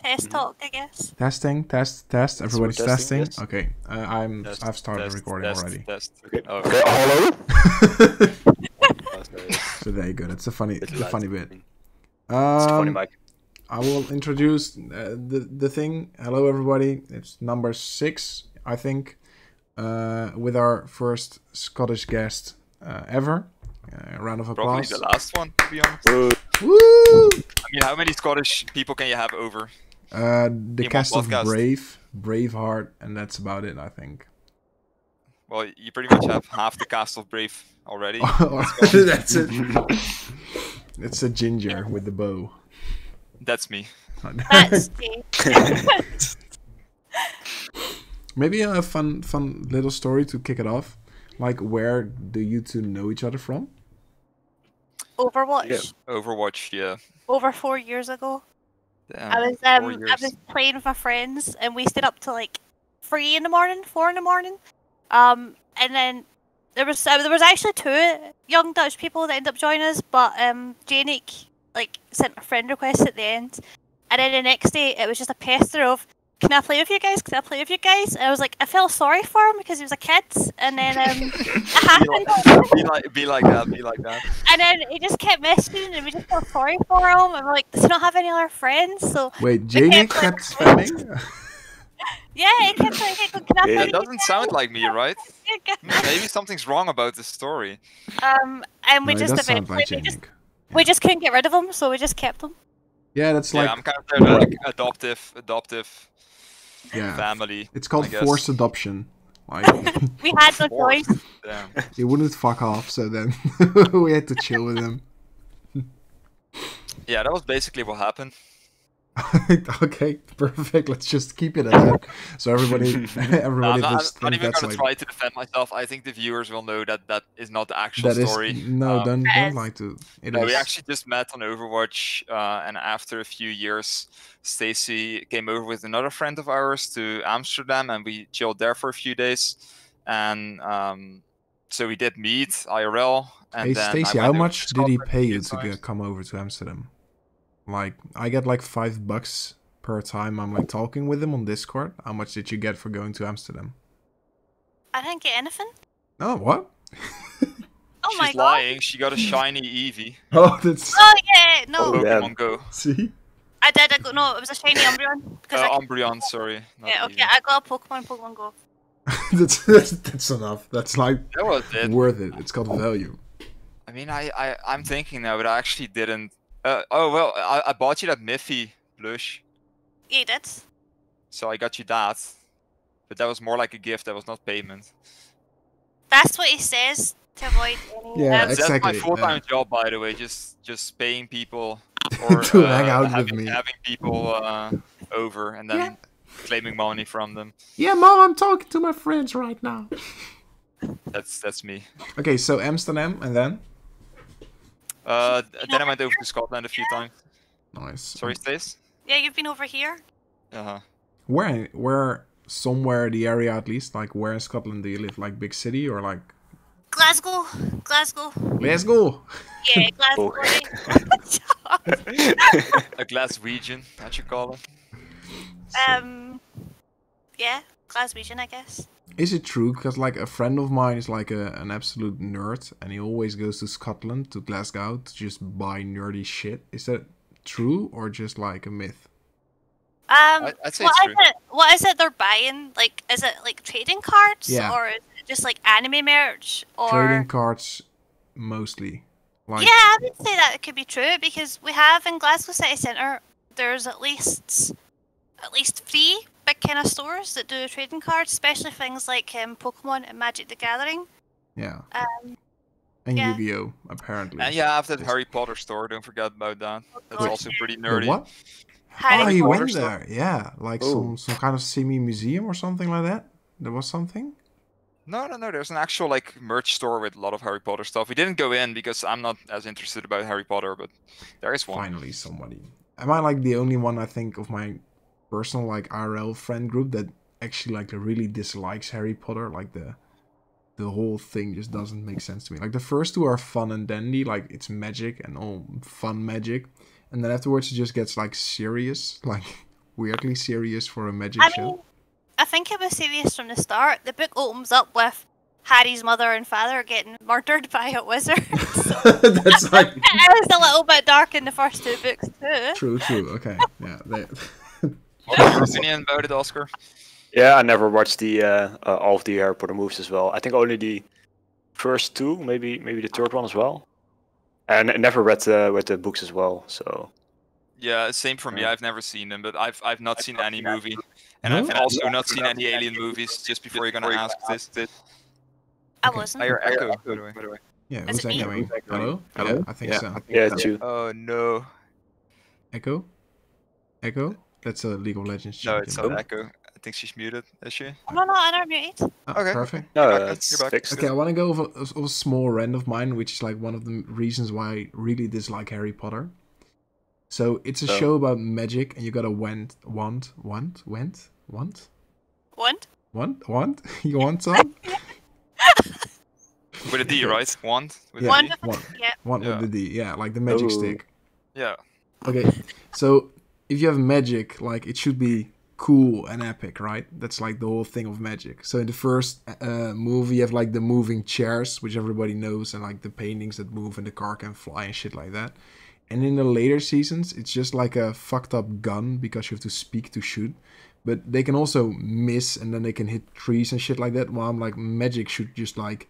test talk, I guess. Testing, test. Everybody's testing. Yes. Okay, Test, I've started test, recording test, already. Test. Okay. Oh, Okay, hello? oh, sorry. So there you go. That's a funny bit. It's a funny mic. I will introduce the thing. Hello, everybody. It's number 6, I think, with our first Scottish guest ever. A round of Probably applause. the last one, to be honest. Woo! I mean, how many Scottish people can you have over? The one cast of podcast. Braveheart, and that's about it, I think. Well, you pretty much have half the cast of Brave already. That's it. It's a ginger with the bow. That's me. That's me. Maybe a fun little story to kick it off. Like, where do you two know each other from? Overwatch. Yeah. Overwatch, yeah. Over 4 years ago. Damn, I 4 years. was playing with my friends and we stayed up till like 3 in the morning, 4 in the morning. And then there was actually 2 young Dutch people that ended up joining us, but Jeynick like sent a friend request at the end, and then the next day it was just a pester of, "Can I play with you guys? Can I play with you guys?" And I was like, I felt sorry for him because he was a kid, and then it happened. Be like that. And then he just kept messaging, and we just felt sorry for him. And we're like, does he not have any other friends? So Wait, Jeynick kept spamming? yeah, he kept like, "Hey, can I play Yeah. with That you doesn't sound like me, right? guys?" Maybe something's wrong about this story. And we No, it just does sound eventually like Jeynick. we just couldn't get rid of him, so we just kept him. Yeah, that's Yeah, like... I'm kind of their like adoptive Yeah. family. It's called I guess. forced adoption. Like, We had no Forced. choice. Damn. he wouldn't fuck off, so then we had to chill with him. Yeah, that was basically what happened. Okay, perfect. Let's just keep it at that. So everybody I'm just not think even that's gonna like... try to defend myself. I think the viewers will know that that is not the actual That is... story. No, don't Yes. like to... It No, is... we actually just met on Overwatch, and after a few years, Stacy came over with another friend of ours to Amsterdam, and we chilled there for a few days. And so we did meet IRL. And Hey, then Stacy, I how went over much to did he Scotland pay a you few to times. come over to Amsterdam? Like, I get like $5 per time I'm like talking with him on Discord. How much did you get for going to Amsterdam? I didn't get anything. Oh, what? Oh my She's god. lying. She got a shiny Eevee. Oh, that's... Oh yeah, no. Oh, yeah. Pokemon Go. See? I did. I got no. It was a shiny Umbreon. Because Umbreon, sorry. Not yeah, okay. Eevee. I got a Pokemon Go. that's enough. That's like That was it. worth it. It's called value. I mean, I'm thinking now, but I actually didn't. Oh well, I bought you that Miffy plush, Yeah, you did. so I got you that. But that was more like a gift. That was not payment. That's what he says to avoid any. Yeah, That's exactly, my full-time yeah. job, by the way. Just paying people or To hang out with having, me. having people over and then claiming money from them. Yeah, Mom, I'm talking to my friends right now. That's me. Okay, so Amsterdam, and then? Then I went over to Scotland a few times. Nice. Sorry, Stace. Yeah, you've been over here. Uh-huh. Where somewhere the area at least, like where in Scotland do you live? Like big city or like... Glasgow. Let's go! Yeah, Glasgow. A glass region, that you call it. Yeah, Glaswegian, I guess. Is it true? Because like a friend of mine is like an absolute nerd, and he always goes to Scotland, to Glasgow, to just buy nerdy shit. Is that true or just like a myth? I'd say it's true. What is it they're buying? Like, is it like trading cards, Yeah. or is it just like anime merch, or Trading cards, mostly. Like, yeah, I would say that it could be true because we have in Glasgow City Centre. There's at least 3 big kind of stores that do trading cards, especially things like Pokemon and Magic the Gathering. yeah. And yeah. Yu-Gi-Oh! Apparently. And yeah, I have that Harry Potter store. Don't forget about that. That's God. also pretty The nerdy. what? Harry Oh, you Potter went store. there. Yeah, like Oh. some kind of semi-museum or something like that. There was something. No. There's an actual like merch store with a lot of Harry Potter stuff. We didn't go in because I'm not as interested about Harry Potter, but there is one. Finally, somebody. Am I like the only one, I think, of my personal like RL friend group that actually like really dislikes Harry Potter? Like the whole thing just doesn't make sense to me. Like the first 2 are fun and dandy, like it's magic and all fun magic, and then afterwards it just gets like serious. Like, weirdly serious for a magic I show. mean, I think it was serious from the start. The book opens up with Harry's mother and father getting murdered by a wizard. That's like It was a little bit dark in the first two books too. true. Okay, yeah. What's your opinion about it, Oscar? Yeah, I never watched the all of the Harry Potter movies as well. I think only the first two, maybe the third one as well. And I never read the books as well. So Yeah, same for me. Yeah. I've never seen them, but I've not seen any movie, and No? I've also not seen any Alien movies. Just before you're gonna ask this, I Okay. wasn't. I hear echo, by the way. Yeah, Is who's it me? echoing? Hello? Hello? Yeah, I think so. yeah, it's you. Oh no, Echo? Echo? That's a League of Legends no, champion. it's not echo. I think she's muted. Is she? No, I never muted. Ah, Okay. Perfect. No, You're back, it's you're back. fixed. Okay, I want to go over a small rant of mine, which is like one of the reasons why I really dislike Harry Potter. So it's a So- show about magic, and you got a wand. You want some? With a D, right? Wand. With Yeah. a D? Wonderful. Wand. Yeah. Wand Yeah. with the D, yeah, like the magic Ooh. stick. Yeah. Okay, so if you have magic, like it should be cool and epic, right? That's like the whole thing of magic. So in the first movie, you have like the moving chairs, which everybody knows, and like the paintings that move and the car can fly and shit like that. And in the later seasons, it's just like a fucked up gun because you have to speak to shoot. But they can also miss and then they can hit trees and shit like that. While I'm like, magic should just like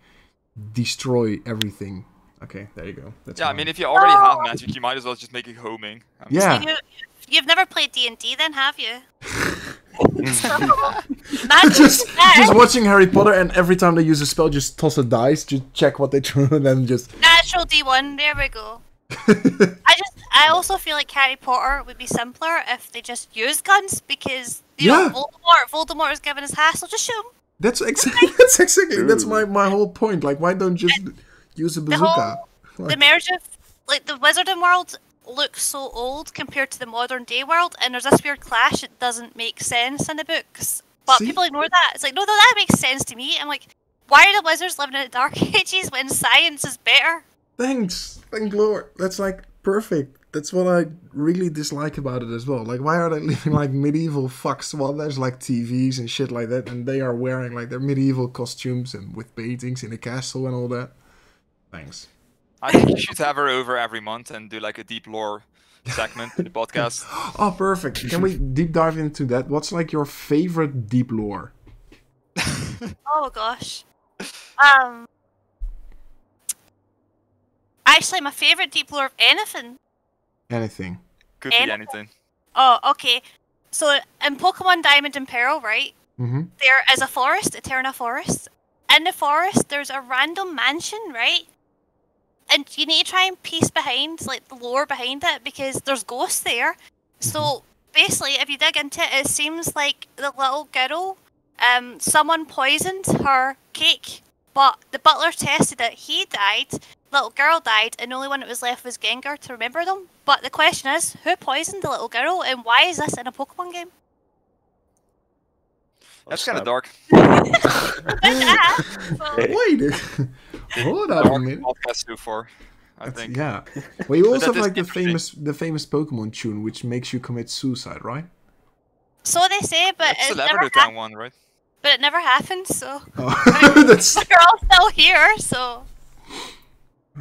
destroy everything. Okay, there you go. That's Yeah, I mine. mean, if you already have magic, you might as well just make it homing. Yeah. You've never played D&D then, have you? Magic just is watching Harry Potter, and every time they use a spell, just toss a dice, just check what they throw, and then just. natural D1. There we go. I also feel like Harry Potter would be simpler if they just used guns because you Yeah. know Voldemort is giving his hassle. Just shoot him. That's exactly. That's my whole point. Like, why don't you just use a bazooka? The marriage of like the wizarding world looks so old compared to the modern day world, and there's this weird clash that doesn't make sense in the books. But See? people ignore that. It's like, no, that makes sense to me. I'm like, why are the wizards living in the Dark Ages when science is better? Thanks, thank Lord. That's like perfect. That's what I really dislike about it as well. Like, why are they living like medieval fucks while there's like TVs and shit like that, and they are wearing like their medieval costumes and with paintings in a castle and all that? Thanks. I think you should have her over every month and do like a deep lore segment in the podcast. Oh, perfect. Can we deep dive into that? What's like your favorite deep lore? Oh gosh. Actually, my favorite deep lore of anything. Anything. Could be Anything. anything. Oh, okay. So in Pokemon Diamond and Pearl, right? Mm-hmm. There is a forest, Eterna Forest. In the forest, there's a random mansion, right? And you need to try and piece behind, like, the lore behind it, because there's ghosts there. So, basically, if you dig into it, it seems like the little girl, someone poisoned her cake, but the butler tested it, he died, little girl died, and the only one that was left was Gengar to remember them. But the question is, who poisoned the little girl, and why is this in a Pokemon game? That's kind of dark. Wait. Hold on a Dark minute. podcast so far, I think. Yeah. Well, you also that have is like interesting. the famous Pokemon tune, which makes you commit suicide, right? So they say, but That's it the never Labrador one, right? but it never happened, so Oh, that's. we're all still here, so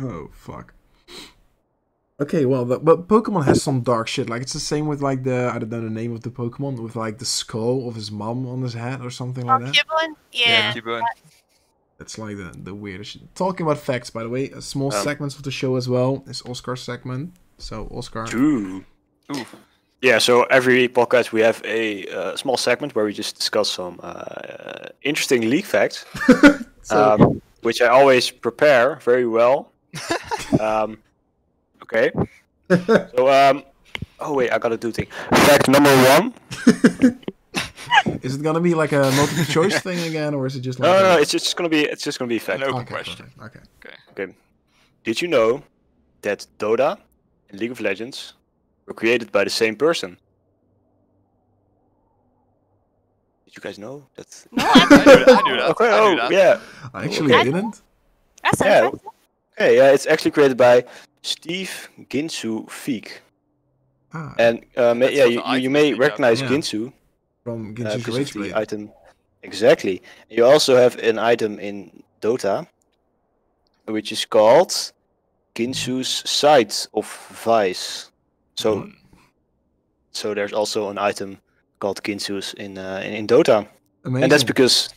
Oh fuck. Okay, well, but Pokemon has some dark shit. Like it's the same with like I don't know the name of the Pokemon, with like the skull of his mom on his head or something like that. Cubone, yeah. Keep going. That's like the weirdest shit. Talking about facts, by the way, a small segments of the show as well is Oscar's segment. So Oscar. True. Ooh. Yeah, so every podcast we have a small segment where we just discuss some interesting league facts, which I always prepare very well. Okay. So, oh wait, I gotta do thing. Fact number 1. Is it gonna be like a multiple choice thing again, or is it just like? No, it's just gonna be a fact. An open Okay, question. perfect. Okay. Okay. Did you know that Dota and League of Legends were created by the same person? Did you guys know that? No, I knew that. Okay. I Oh, knew that. yeah. I actually Okay. didn't. that's Yeah. interesting. Okay, yeah, it's actually created by Steve Ginsu Feek. And That's yeah, what the you item may is made of. recognize Yeah. Ginsu From Genshin's because of Rage the Blade. item. Exactly. You also have an item in Dota, which is called Ginsu's Sight of Vice. So, What? so there's also an item called Ginsu's in Dota, Amazing. and that's because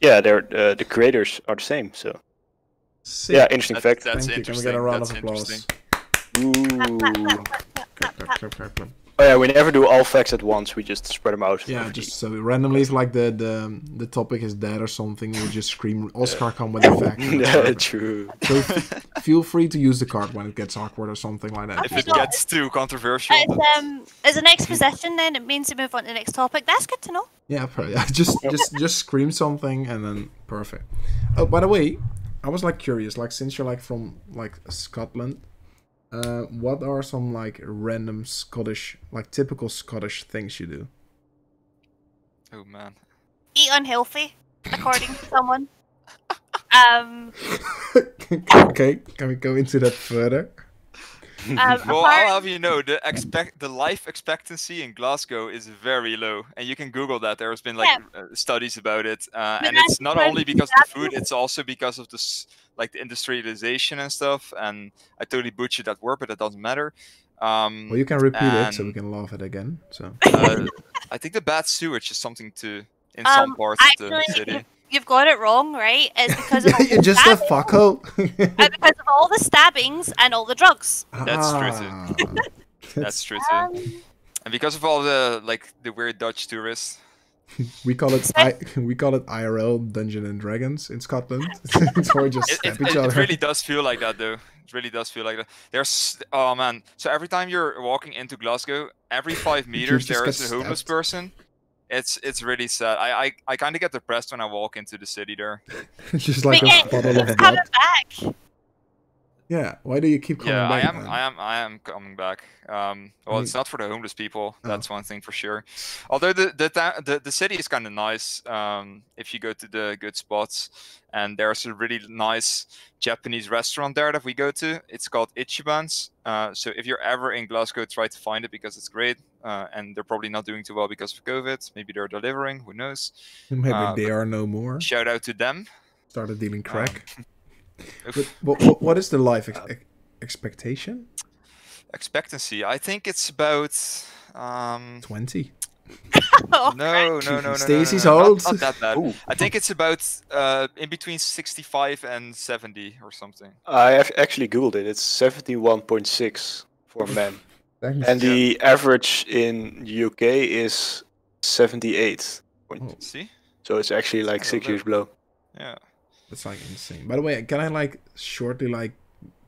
they're the creators are the same. So Sick. yeah, interesting fact. That's Thank you. Can we interesting. get a round That's of applause? interesting. Ooh. Clap, clap, clap, clap, clap. Oh yeah, we never do all facts at once. We just spread them out. Yeah, over the- just so randomly, if like the topic is dead or something, we'll just scream Oscar, come with the fact. and that's Yeah, perfect. true. So feel free to use the card when it gets awkward or something like that. If Okay, it no, gets too controversial, It's an exposition then, it means to move on to the next topic. That's good to know. Yeah, yeah, just scream something and then perfect. Oh, by the way, I was like curious, like since you're like from like Scotland, what are some like random Scottish, like typical Scottish things you do? oh man. Eat unhealthy, according to someone. Okay, can we go into that further? Well, apart- I'll have you know, the life expectancy in Glasgow is very low, and you can Google that. There's been like studies about it, and that's it's not because only because of the food; it's also because of this, like the industrialization and stuff. And I totally butchered that word, but it doesn't matter. Well, you can repeat it so we and, can laugh at it again. So I think the bad sewage is something to in some parts of the actually, city. you've got it wrong, right? It's because of all you're the just a stabbings- fucko. because of all the stabbings and all the drugs. That's true true. That's true too. And because of all the weird Dutch tourists. We call it IRL Dungeon and Dragons in Scotland. So we just stab each other. It really does feel like that, though. It really does feel like that. Oh man! So every time you're walking into Glasgow, every 5 meters just there get is a homeless stabbed. person. It's really sad. I kind of get depressed when I walk into the city there. Just like But a yeah, puddle of it's blood. coming back. Yeah. Why do you keep coming Yeah, back? man? I am coming back. Well, mean- it's not for the homeless people. Oh. That's one thing for sure. Although the city is kind of nice. If you go to the good spots, and there's a really nice Japanese restaurant there that we go to. It's called Ichiban's. So if you're ever in Glasgow, try to find it because it's great. And they're probably not doing too well because of COVID. Maybe they're delivering. Who knows? Maybe they are no more. Shout out to them. Started dealing crack. Oof. But what is the life expectation? Expectancy. I think it's about 20. no. Stacey's Not old. that bad. Ooh. I think it's about in between 65 and 70 or something. I have actually googled it. It's 71.6 for men, Thanks. and the average in UK is 78. Oh. See? So it's actually like It's 6 kinda years below. Yeah. That's like insane. By the way, can I like shortly like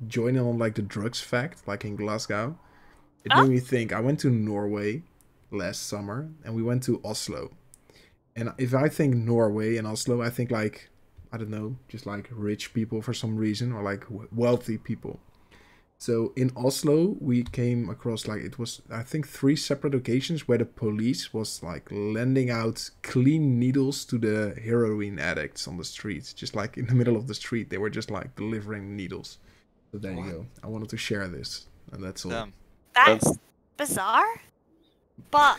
join in on like the drugs fact, like in Glasgow? It Huh? made me think. I went to Norway last summer and we went to Oslo. And if I think Norway and Oslo, I think like, I don't know, just like rich people for some reason or like wealthy people. So in Oslo, we came across like it was, I think, 3 separate occasions where the police was like lending out clean needles to the heroin addicts on the streets. Just like in the middle of the street, they were just like delivering needles. So there you What? go. I wanted to share this, and that's all. Damn. That's bizarre. But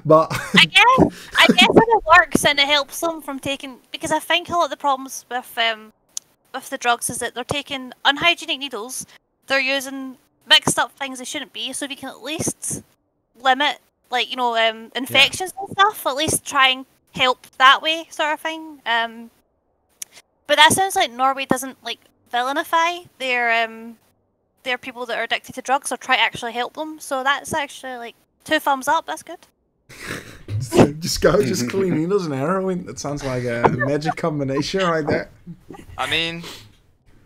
But I guess it works and it helps them from taking, because I think a lot of the problems with the drugs is that they're taking unhygienic needles, they're using mixed up things they shouldn't be, so we can at least limit infections and stuff, at least try and help that way, sort of thing. But that sounds like Norway doesn't like villainify their people that are addicted to drugs or try to actually help them. So that's actually like 2 thumbs up. That's good. just clean needles and heroin. That sounds like a magic combination right there. I mean,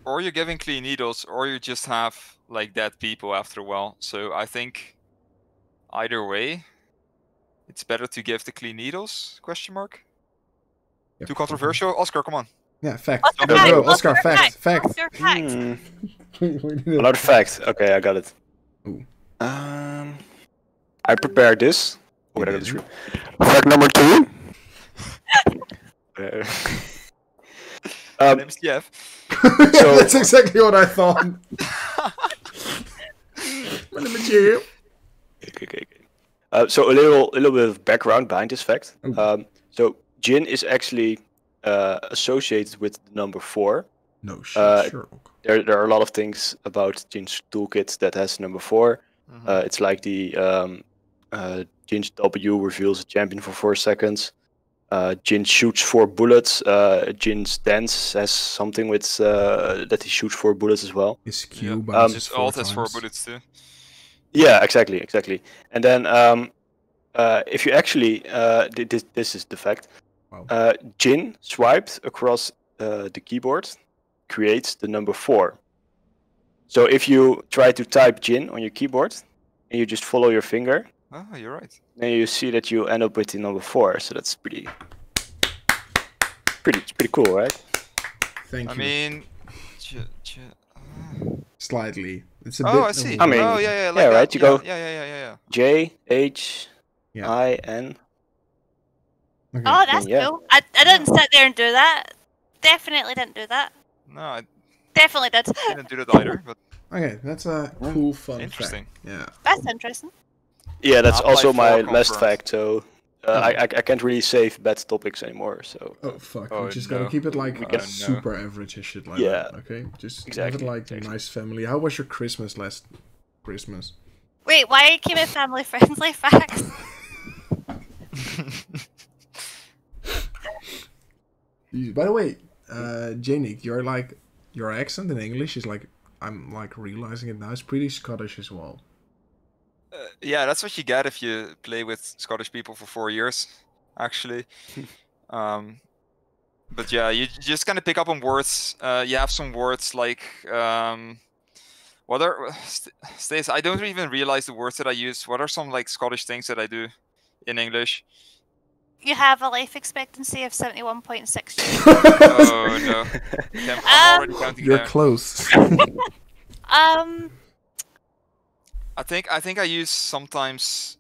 or you're giving clean needles, or you just have like dead people after a while. So I think either way, it's better to give the clean needles? Question mark. Yeah. Too controversial, Oscar. Come on. Yeah, fact. Oscar, Go, fact. bro. Oscar, fact. Fact. Oscar, fact. We did it. Another fact. Okay, I got it. Ooh. I prepared this. You Wait, I got did. this. Fact number 2. My name's Jeff. So- That's exactly what I thought. My name is Jim. Okay. So a little bit of background behind this fact. So gin is actually associated with the number 4. No shit, Sherlock. There are a lot of things about gin's toolkit that has number 4. It's like the gin's W reveals a champion for 4 seconds. Jin shoots 4 bullets. Jin's dance has something with that he shoots 4 bullets as well. His Q His ult has 4 bullets too. Yeah, exactly. And then if you actually, this is the fact. Wow. Jin swiped across the keyboard creates the number 4. So if you try to type Jin on your keyboard and you just follow your finger, you're right. then you see that you end up with the number 4. So that's pretty cool, right? Thank you. I mean, slightly. It's a bit. I see. I mean, yeah, like yeah, right. That. You go. Yeah. J-H-I-N. Okay. Oh, that's Yeah. cool. I didn't sit there and do that. Definitely didn't do that. No, I Definitely did. didn't do that either. But Okay, that's a cool, fun interesting. fact. Yeah. That's interesting. Yeah, that's Half-Life also my 4 last confirmed. fact. So I can't really save bad topics anymore. So Oh fuck! Oh, we just no. gotta keep it like Oh, no. super average and shit like Yeah. that. Okay, just Exactly, keep it like exactly. a nice family. How was your Christmas last Christmas? Wait, why are you keeping family friendly facts? By the way, Jeynick, your accent in English is like I'm like realizing it now. It's pretty Scottish as well. yeah, that's what you get if you play with Scottish people for 4 years, actually. But yeah, you just kind of pick up on words. You have some words like what are Stace? I don't even realize the words that I use. What are some like Scottish things that I do in English? You have a life expectancy of 71.6 years. Oh no, I'm already counting You're down. close. I think I use sometimes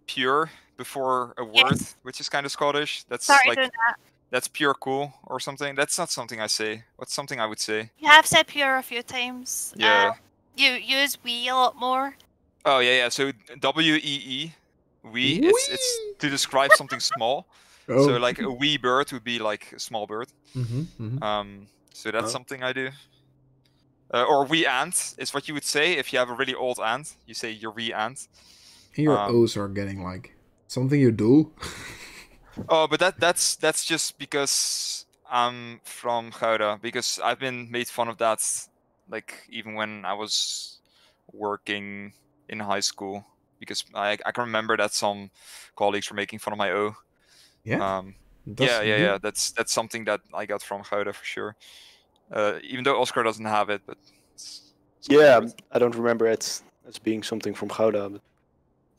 pure before a word, Yes. which is kind of Scottish. That's Sorry like doing that. that's pure cool or something. That's not something I say. What's something I would say? You have said pure a few times. Yeah. You use we a lot more. Oh yeah. So WEE, we. It's to describe something small. Oh. So like a wee bird would be like a small bird. Mm-hmm. So that's Oh. something I do. Or wee ant is what you would say if you have a really old ant. You say your wee ant. Your O's are getting like something you do. Oh, but that's just because I'm from Gouda. Because I've been made fun of that, like even when I was working in high school. Because I can remember that some colleagues were making fun of my O. Yeah. Yeah. That's something that I got from Gouda for sure. Even though Oscar doesn't have it, but it's yeah, weird. I don't remember it as being something from Gouda. But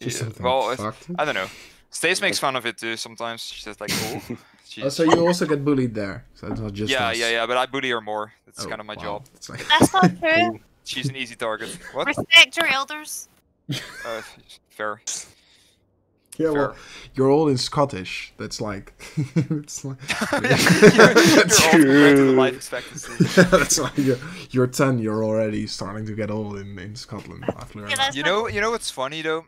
Just Yeah, something well, fucked. I don't know. Stace makes fun of it too sometimes. She's just like, oh. Oh, so you also get bullied there. So it's not just us. Yeah. But I bully her more. That's Oh, kind of my wow. job. It's like That's not true. She's an easy target. What? Respect your elders. Fair. yeah, well, Fair. you're all in Scottish. That's like it's like You're old compared to the life expectancy. that's like you're 10. You're already starting to get old in Scotland. I've learned. Yeah, that's You know what's funny though?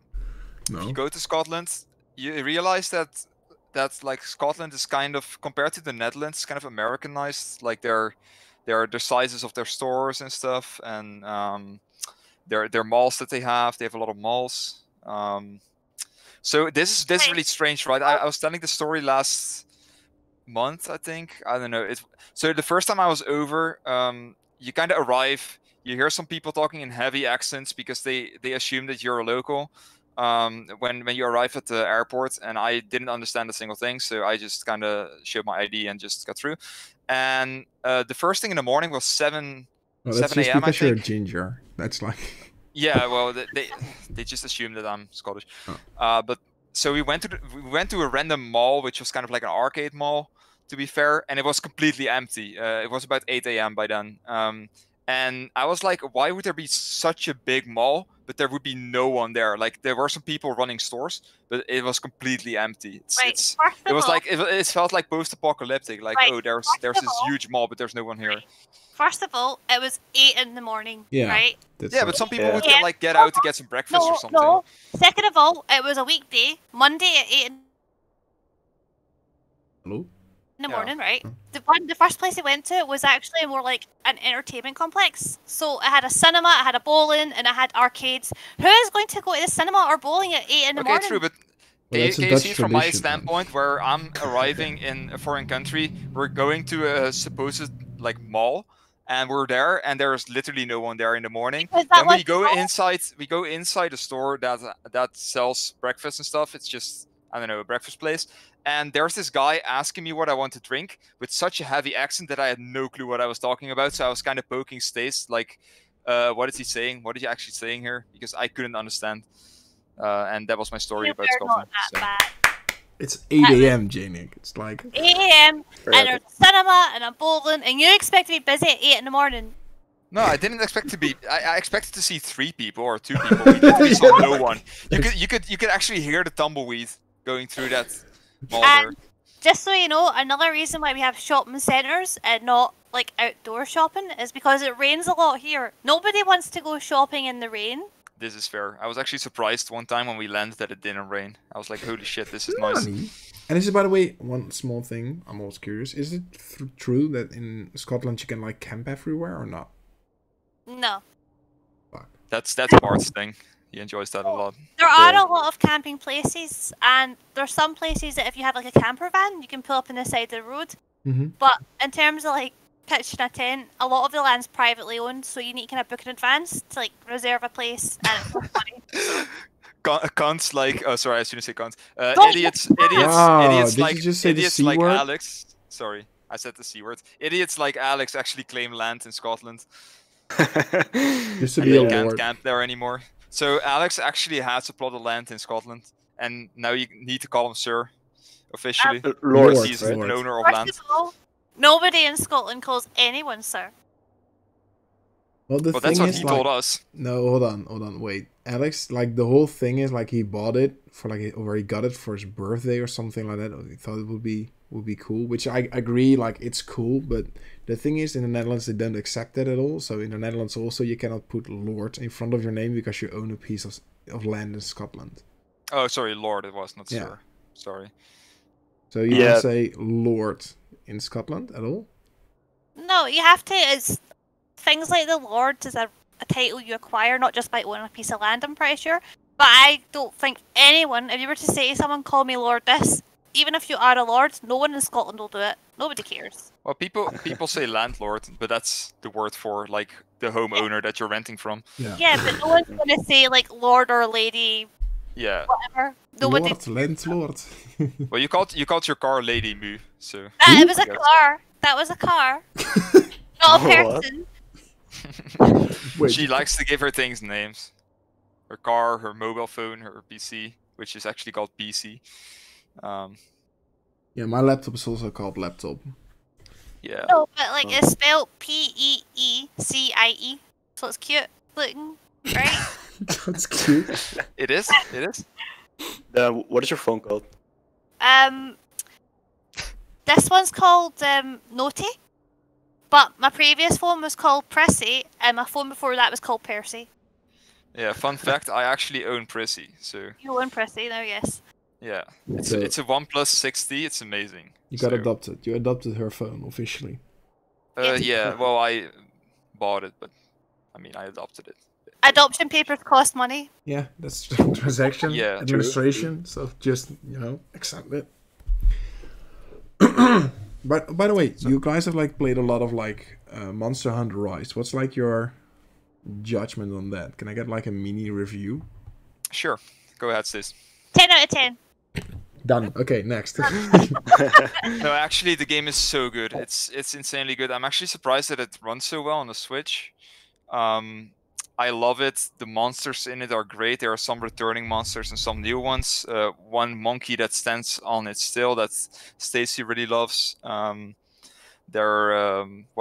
No. You go to Scotland, you realize that like Scotland is kind of compared to the Netherlands, kind of Americanized. Like their sizes of their stores and stuff, and their malls that they have. They have a lot of malls. So this is really strange, right? I was telling the story last month, I think. I don't know. So the first time I was over, you kind of arrive. You hear some people talking in heavy accents because they assume that you're a local. When you arrive at the airport, and I didn't understand a single thing, so I just kind of showed my ID and just got through. And the first thing in the morning was 7 No, that's 7 just a.m. I because you're a think. ginger. That's like Yeah, well, they just assume that I'm Scottish. Oh. But so we went to a random mall, which was kind of like an arcade mall, to be fair, and it was completely empty. It was about 8 a.m. by then, And I was like, why would there be such a big mall, but there would be no one there? Like, there were some people running stores, but it was completely empty. It felt like post-apocalyptic. Like, Right, oh, there's first of this all- huge mall, but there's no one here. First of all, it was 8 in the morning, Yeah. right? Yeah, but some people Yeah. would get out to get some breakfast or something. No. Second of all, it was a weekday, Monday at 8 in Hello? the Yeah. morning, right? The first place I went to was actually more like an entertainment complex. So it had a cinema, it had a bowling, and it had arcades. Who is going to go to the cinema or bowling at 8 in the Okay, morning? true, but Well, that's a can you Dutch see from my tradition, man. standpoint, where I'm arriving in a foreign country, we're going to a supposed like mall, and we're there, and there's literally no one there in the morning. Because that Then we was go all- inside a store that sells breakfast and stuff. It's just, I don't know, a breakfast place. And there's this guy asking me what I want to drink with such a heavy accent that I had no clue what I was talking about. So I was kind of poking Stace, like, what is he saying? What is he actually saying here? Because I couldn't understand. And that was my story You about were Scotland. not so. that bad. It's 8 a.m., Jeynick. It's like 8 a.m. Very and there's a cinema and a bowling, and you expect to be busy at 8 in the morning. No, I didn't expect to be. I expected to see 3 people or 2 people. We literally saw no one. You could actually hear the tumbleweed going through that mall there. And just so you know, another reason why we have shopping centres and not like outdoor shopping is because it rains a lot here. Nobody wants to go shopping in the rain. This is fair. I was actually surprised one time when we landed that it didn't rain. I was like, holy shit, this is nice. Nani? And this is, by the way, one small thing. I'm always curious. Is it true that in Scotland you can like camp everywhere or not? No. That's Bart's thing. He enjoys that a lot. There are a lot of camping places, and there's some places that if you have like a camper van, you can pull up on the side of the road. Mm-hmm. But in terms of like pitching a tent, a lot of the land's privately owned, so you need to kind of book in advance to like reserve a place, and it's not money. Cunts like, oh sorry, I shouldn't say cunts. Don't- Idiots Wow, did you like just say the idiots C like word? Alex. Sorry, I said the C word. Idiots like Alex actually claim land in Scotland. Used to And be they a can't lord. camp there anymore. So Alex actually has a plot of land in Scotland, and now you need to call him sir, officially. Lord, Lord, He's right? an owner of First land. of all, nobody in Scotland calls anyone sir. Well, the Well, thing that's what is, he like, told us. no, hold on, wait. Alex, like the whole thing is like he bought it for like, or he got it for his birthday or something like that. Or he thought it would be cool, which I agree, like it's cool. But the thing is, in the Netherlands they don't accept that at all. So in the Netherlands also you cannot put Lord in front of your name because you own a piece of land in Scotland. Oh, sorry, Lord, it was not Yeah. sir. Sorry. So you Yeah. don't say Lord in Scotland at all. No, you have to. It's things like the Lord is a title you acquire, not just by owning a piece of land. I'm pretty sure. But I don't think anyone, if you were to say to someone, "Call me Lord this," even if you are a lord, no one in Scotland will do it. Nobody cares. Well, people say landlord, but that's the word for like the homeowner that you're renting from. Yeah, but no one's gonna say like Lord or Lady, Yeah. whatever. Nobody. Lord, landlord. Well, you called your car Lady Moo, so. It was a I guess. car. That was a car. Not a What? person. Wait, She likes to give her things names. Her car, her mobile phone, her PC, which is actually called PC. yeah, my laptop is also called laptop. Yeah. No, but like it's spelled Peeecie, so it's cute looking, right? That's cute. It is. It is. What is your phone called? This one's called Naughty, but my previous phone was called Prissy, and my phone before that was called Percy. Yeah. Fun fact: I actually own Prissy, so You own Prissy now, yes. yeah. So- It's a OnePlus 6T. It's amazing. You got So, adopted. You adopted her phone officially. Yeah. Well, I bought it, but I mean, I adopted it. Adoption papers cost money. Yeah, that's transaction Yeah, true. administration. So just accept it. But by the way, you guys have like played a lot of like Monster Hunter Rise. What's like your judgment on that? Can I get like a mini review? Sure. Go ahead, Sis. 10 out of 10. Done. Okay, next. No, actually, the game is so good. It's insanely good. I'm actually surprised that it runs so well on the Switch. I love it. The monsters in it are great. There are some returning monsters and some new ones. One monkey that stands on its tail that Stacy really loves. What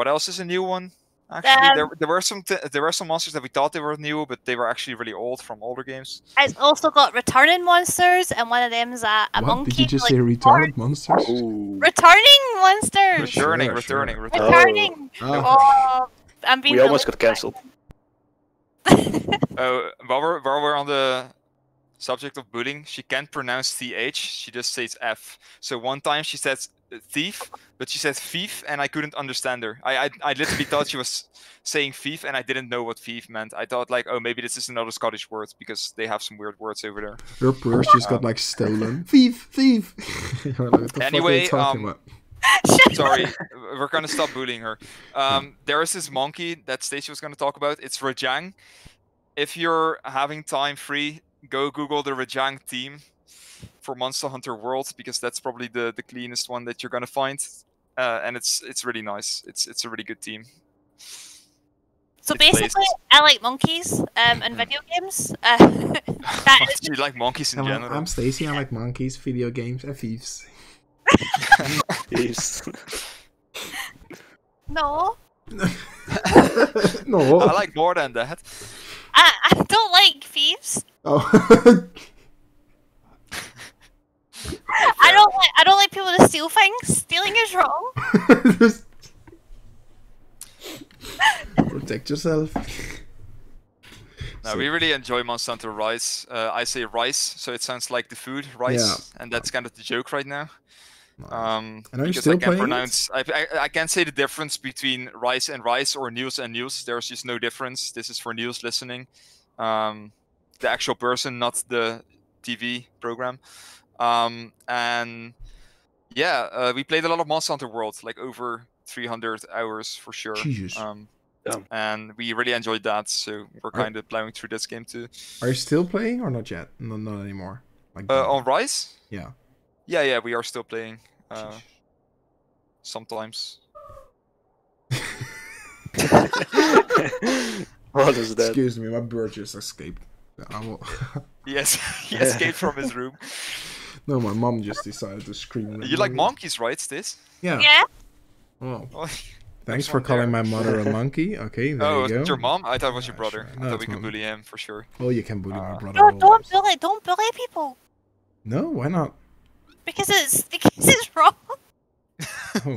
else is a new one? Actually, there were some monsters that we thought they were new, but they were actually really old from older games. It's also got returning monsters, and one of them is a What? monkey. Did you just like, say retarded monsters? Ooh. Returning monsters. Returning. Returning. Oh. Oh, I'm being We almost really got cancelled. While we're on the subject of bullying, she can't pronounce TH. She just says F. So one time she says thief, but she said thief, and I couldn't understand her. I literally thought she was saying thief, and I didn't know what thief meant. I thought like, oh, maybe this is another Scottish word because they have some weird words over there. Her purse just got like stolen. Thief. Like, what the Anyway, fuck are you talking about? Sorry, we're gonna stop bullying her. There is this monkey that Stacey was gonna talk about. It's Rajang. If you're having time free, go Google the Rajang team for Monster Hunter World, because that's probably the cleanest one that you're gonna find, and it's really nice. It's a really good team. So It basically, plays- I like monkeys in video games. That is You like monkeys in Hello, general? I'm Stacey. I like monkeys, video games, and thieves. Yes. no. No. I like more than that. I don't like thieves. Oh. I don't like people to steal things. Stealing is wrong. Just protect yourself. No, we really enjoy Monster Hunter Rise. I say rice, so it sounds like the food rice, and that's kind of the joke right now. And are you Because still I can't playing pronounce. I can't say the difference between rice and rice or news and news. There's just no difference. This is for news listening. The actual person, not the TV program. And yeah, we played a lot of Monster Hunter World, like over 300 hours for sure. Jesus. And we really enjoyed that, so we're kind of plowing through this game too. Are you still playing or not yet? No, not anymore. Like On Rise? Yeah. Yeah, we are still playing. Jeez. Sometimes. What is that? Excuse me, my bird just escaped. I will... Yes, he escaped from his room. No, my mom just decided to scream. You like monkeys, right, Stis? Yeah. Yeah. Oh. Oh, Thanks there's for one calling there. my mother a monkey. Okay, there Oh, you go. it's your mom? I thought it was your Yeah, brother. sure. I No, thought it's we could mom. bully him for sure. Oh, you can bully my brother. No, always. don't bully people No, why not? because it's wrong. Oh,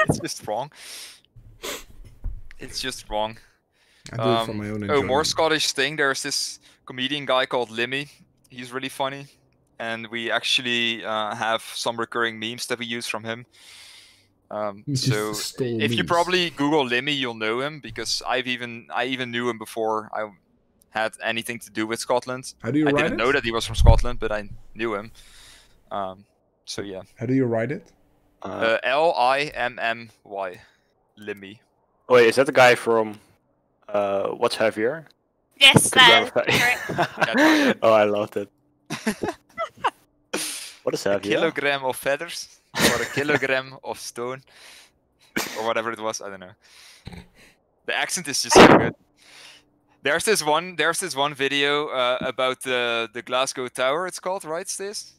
It's just wrong. It's just wrong. I do it for my own Oh, enjoyment. more Scottish thing. There's this comedian guy called Limmy. He's really funny. And we actually have some recurring memes that we use from him. He just So stole if you memes. probably Google Limmy, you'll know him, because I even knew him before I had anything to do with Scotland. How do you I write didn't it? know that he was from Scotland, but I knew him. So yeah, How do you write it? Limmy, Limmy. Wait, is that the guy from What's Heavier? Yes, that is Correct. correct. Oh, I loved it. What is A heavier? kilogram of feathers or a kilogram of stone or whatever it was. I don't know. The accent is just so good. There's this one video about the Glasgow Tower. It's called, right, Stis?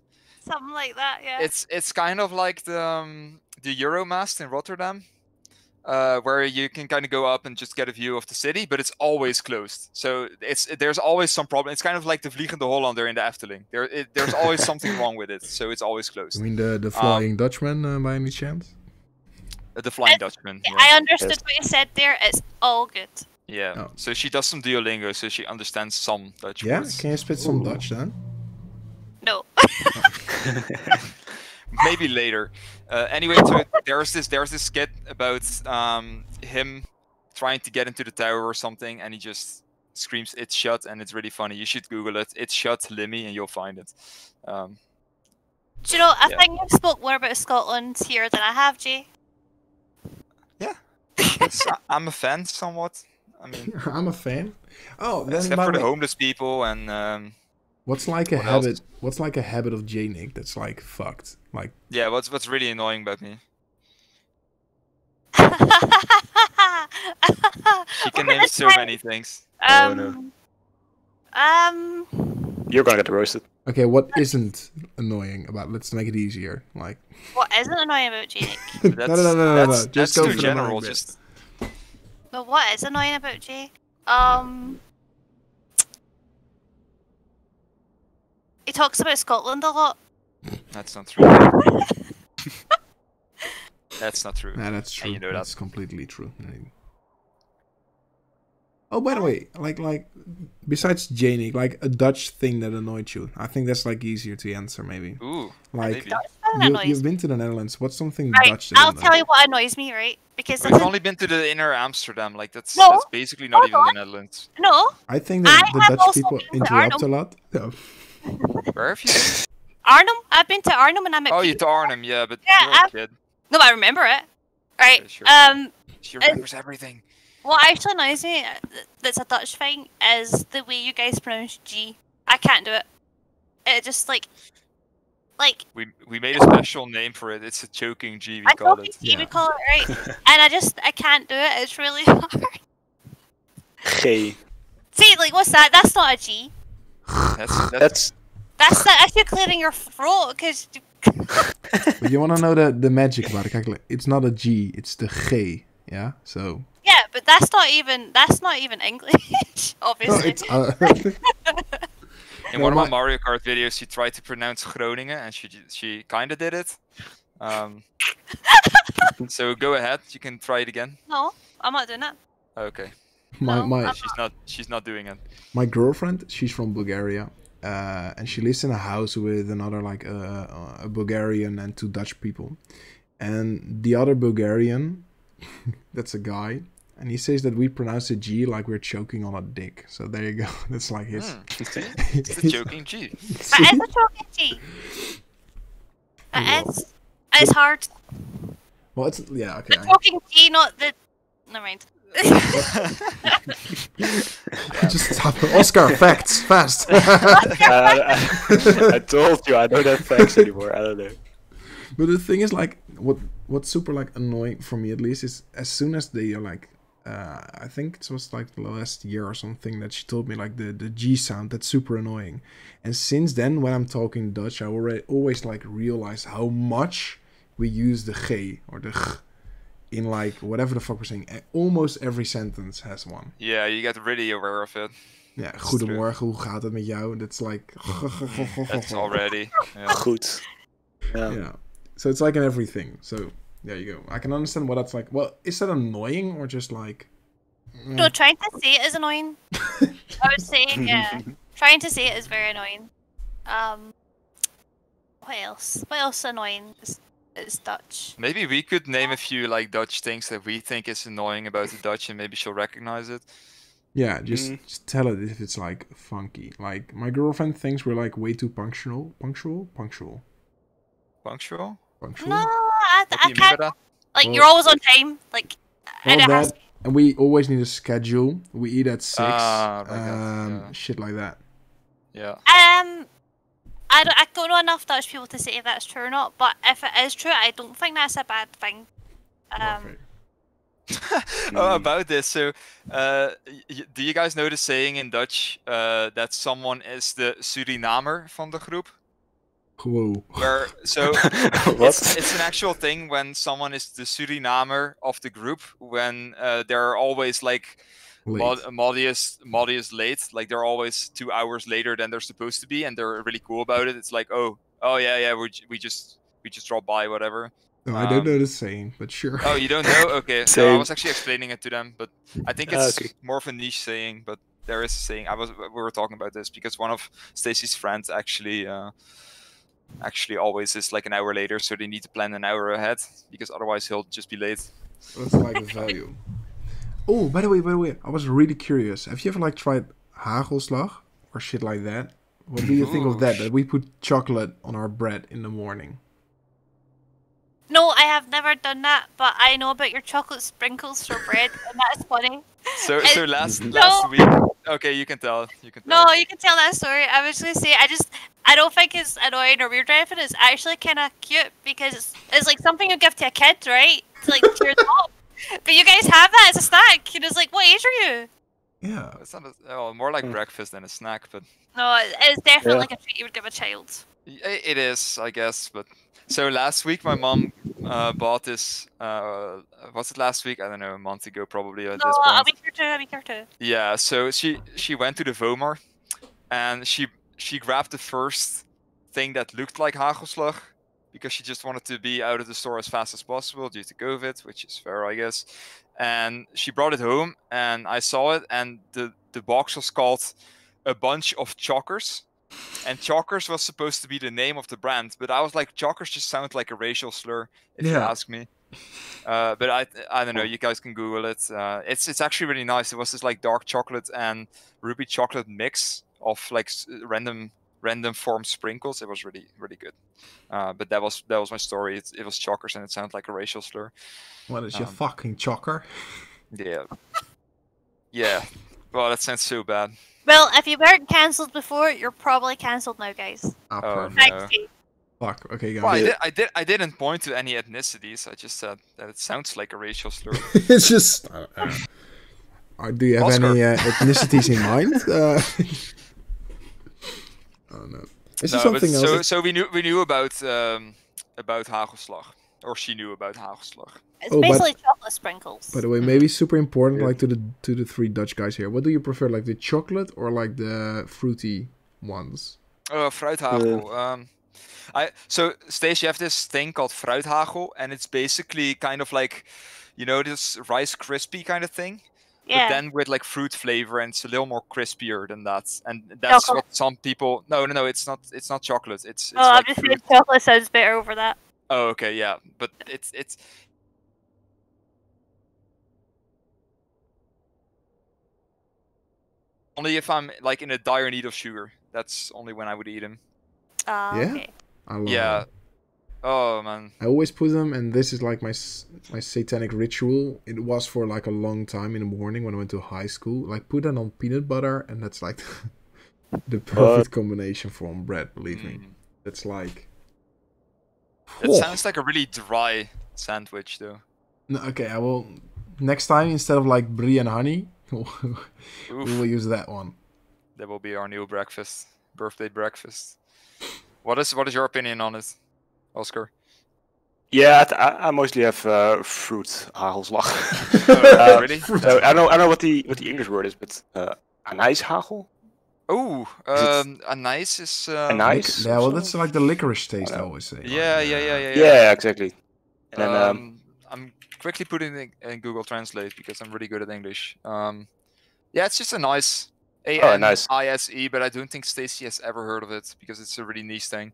Something like that, yeah. It's kind of like the Euromast in Rotterdam, where you can kind of go up and just get a view of the city, but it's always closed. So there's always some problem. It's kind of like the Vliegende Hollander in the Efteling. There's always something wrong with it, so it's always closed. You mean the Flying Dutchman by any chance? The Flying Dutchman. Yeah, Yeah. I understood what you said there. It's all good. Yeah. Oh. So she does some Duolingo, so she understands some Dutch Yeah, words. can you spit some Dutch then? No. Maybe later. Anyway, so there's this skit about him trying to get into the tower or something, and he just screams "It's shut," and it's really funny. You should Google it. It's shut, Limmy, and you'll find it. Do you know, I Yeah. think you've spoke more about Scotland here than I have, Jay. I'm a fan, somewhat. I mean, I'm a fan. Oh, then except by for the the way, homeless people and what's like a what else? habit? What's like a habit of Jeynick that's like fucked? Like yeah. What's really annoying about me? She can name so many things. Oh, no. You're gonna get roasted. okay, what isn't annoying about? Let's make it easier. Like What isn't annoying about Jeynick? no. That's Just go too for the general. annoying bit. Just But what is annoying about Jay? He talks about Scotland a lot. That's not true. That's not true. Nah, that's true. And you know That's that. completely true. Oh, by the way, like besides Jeynick, like a Dutch thing that annoyed you. I think that's like easier to answer, maybe. Ooh, Like maybe. you've been to the Netherlands. What's something Right, Dutch? That I'll tell you what annoys me, right? Because We've only been to the inner Amsterdam. Like that's No, basically not hold even on. the Netherlands. no, I think that I the have Dutch also people been to interrupt a Arnhem. lot. Yeah. Where have you been? Arnhem. I've been to Arnhem and I'm at Oh, peace. you to Arnhem, yeah, but Yeah, you're a kid. No, I remember it. Right. Yeah, sure. She Uh, remembers everything. What actually annoys me that's a Dutch thing is the way you guys pronounce G. I can't do it. It just like We made a special name for it. It's a choking G, we I call told you it. G, we Yeah. call it right, and I can't do it. It's really hard. G. See, like what's that? That's not a G. That's That's you clearing your throat because. But you want to know the magic about it? Kijk, like, it's not a G, it's the G. Yeah, so. Yeah, but that's not even English, No, obviously. it's in No, one of my- my Mario Kart videos. She tried to pronounce Groningen, and she kind of did it. So go ahead. You can try it again. No, I'm not doing that. Okay. my She's not doing it. my girlfriend, she's from Bulgaria, and she lives in a house with another like a Bulgarian and 2 Dutch people, and the other Bulgarian, that's a guy, and he says that we pronounce the G like we're choking on a dick. So there you go. That's like his. It's the choking G. That is a choking G. That is. It's hard. Well, it's yeah okay. The choking G, not the. Never mind. Just stop. Oscar, facts, fast. I told you I don't have facts anymore. I don't know. But the thing is, like, what's super like annoying for me at least is as soon as they are like, I think it was like the last year or something that she told me like the G sound, that's super annoying. And since then, when I'm talking Dutch, I always like realize how much we use the G or the G in like whatever the fuck we're saying. Almost every sentence has one. Yeah, you get really aware of it. Ja, goedemorgen, hoe gaat het met jou? That's like. That's already. Yeah. Goed. Yeah. So it's like in everything. So there you go. I can understand what that's like. Well, is that annoying or just like? No, trying to say it is annoying. I would say, yeah. Trying to say it is very annoying. What else? What else annoying is Dutch? Maybe we could name a few like Dutch things that we think is annoying about the Dutch, and maybe she'll recognize it. Yeah, just tell it if it's like funky. Like my girlfriend thinks we're like way too punctual. Punctual? Punctual. No, What do I you mean by can't. that? Like Well- you're always on time. Like, Well, and it has. that, and we always need a schedule. We eat at 6. Ah, right, yeah. Shit like that. Yeah. I don't know enough Dutch people to say if that's true or not. But if it is true, I don't think that's a bad thing. Perfect. Oh, about this. So, do you guys know the saying in Dutch that someone is the Surinamer van de groep? Whoa. Where so it's an actual thing when someone is the Surinamer of the group when they're always like Late. modest late, like they're always 2 hours later than they're supposed to be, and they're really cool about it. It's like oh yeah we just drop by, whatever. No, I don't know the saying, but sure. Oh, you don't know? Okay. No, I Same. was actually explaining it to them, but I think it's Okay. more of a niche saying. But there is a saying. We were talking about this because one of Stacy's friends actually always is like an hour later, so they need to plan an hour ahead because otherwise he'll just be late. That's like a value. Oh, by the way, I was really curious. Have you ever like tried hagelslag or shit like that? What do you think of Ooh, that? That we put chocolate on our bread in the morning. No, I have never done that, but I know about your chocolate sprinkles for bread, and that's funny. So last No. week. Okay, you can tell. No, you can tell that story. I was gonna say, I don't think it's annoying or weird or anything. It's actually kind of cute because it's like something you give to a kid, right? To like cheer them up. But you guys have that as a snack. And it's like, what age are you? Yeah. It's not more like breakfast than a snack, but No, it's definitely Yeah. like a treat you would give a child. it is, I guess. But So last week my mom bought this. Was it last week? I don't know, a month ago probably at this point. A week or two. Yeah. So she went to the Vomar, and she grabbed the first thing that looked like hagelslag, because she just wanted to be out of the store as fast as possible due to COVID, which is fair, I guess. And she brought it home, and I saw it, and the box was called A Bunch of Chockers. And Chockers was supposed to be the name of the brand, but I was like, Chockers just sound like a racial slur, if you ask me. But I don't know. You guys can Google it. It's actually really nice. It was this like dark chocolate and ruby chocolate mix of like random form sprinkles. It was really good. But that was my story. It was Chockers, and it sounded like a racial slur. What is your fucking chocker? Yeah. Yeah. Well, that sounds so bad. Well, if you weren't cancelled before, you're probably cancelled now, guys. Oh, Perfect. no. Thanks, Steve. Fuck. Okay, guys. Well, I didn't point to any ethnicities. I just said that it sounds like a racial slur. It's just. Do you have Oscar. any ethnicities in mind? Oh no. Is there something else? So we knew about hagelslag, or she knew about hagelslag. It's basically chocolate sprinkles. By the way, maybe super important, like to the three Dutch guys here. What do you prefer, like the chocolate or like the fruity ones? Fruithagel. So Stacey, you have this thing called fruithagel, and it's basically kind of like, this Rice Krispie kind of thing. Yeah. But then with like fruit flavor, and it's a little more crispier than that. And that's chocolate. what some people. No, it's not. It's not chocolate. It's I'm like just fruit. saying chocolate sounds better over that. Oh, okay, yeah, but it's. Only if I'm like in a dire need of sugar. That's only when I would eat them. Yeah? Okay. I love Yeah. them. Oh man. I always put them, and this is like my satanic ritual. It was for like a long time in the morning when I went to high school. Like put that on peanut butter, and that's like the perfect combination for on bread. Believe me, it's like. It sounds like a really dry sandwich, though. No, okay, I will. Next time, instead of like brie and honey, we will use that one. That will be our new birthday breakfast. What is your opinion on it, Oscar? Yeah, I mostly have fruit hagelslag. Oh, really? So I don't know what the English word is, but anijshagel. Oh, anise is. Anise? Yeah, well, that's like the licorice taste. I always say. Yeah. Yeah, exactly. And then I'm quickly putting it in Google Translate because I'm really good at English. Yeah, it's just a nice ANISE, but I don't think Stacey has ever heard of it because it's a really niche thing.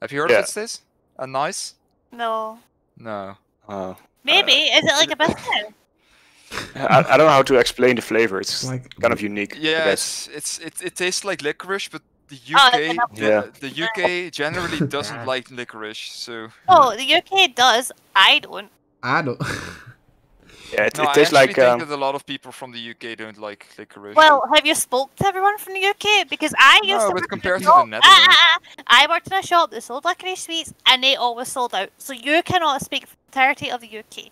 Have you heard of it, Stacey? A nice? No. No. Maybe. Is it like a biscuit? I don't know how to explain the flavor. It's like kind of unique. Yeah, it tastes like licorice, but the UK the UK generally doesn't like licorice, so. Oh, the UK does. I don't. I don't. Yeah, it I tastes like. think that a lot of people from the UK don't like licorice. Well, have you spoke to everyone from the UK? Because I used to. But compared to shop. the Netherlands. I worked in a shop that sold licorice sweets, and they always sold out. So you cannot speak for the entirety of the UK.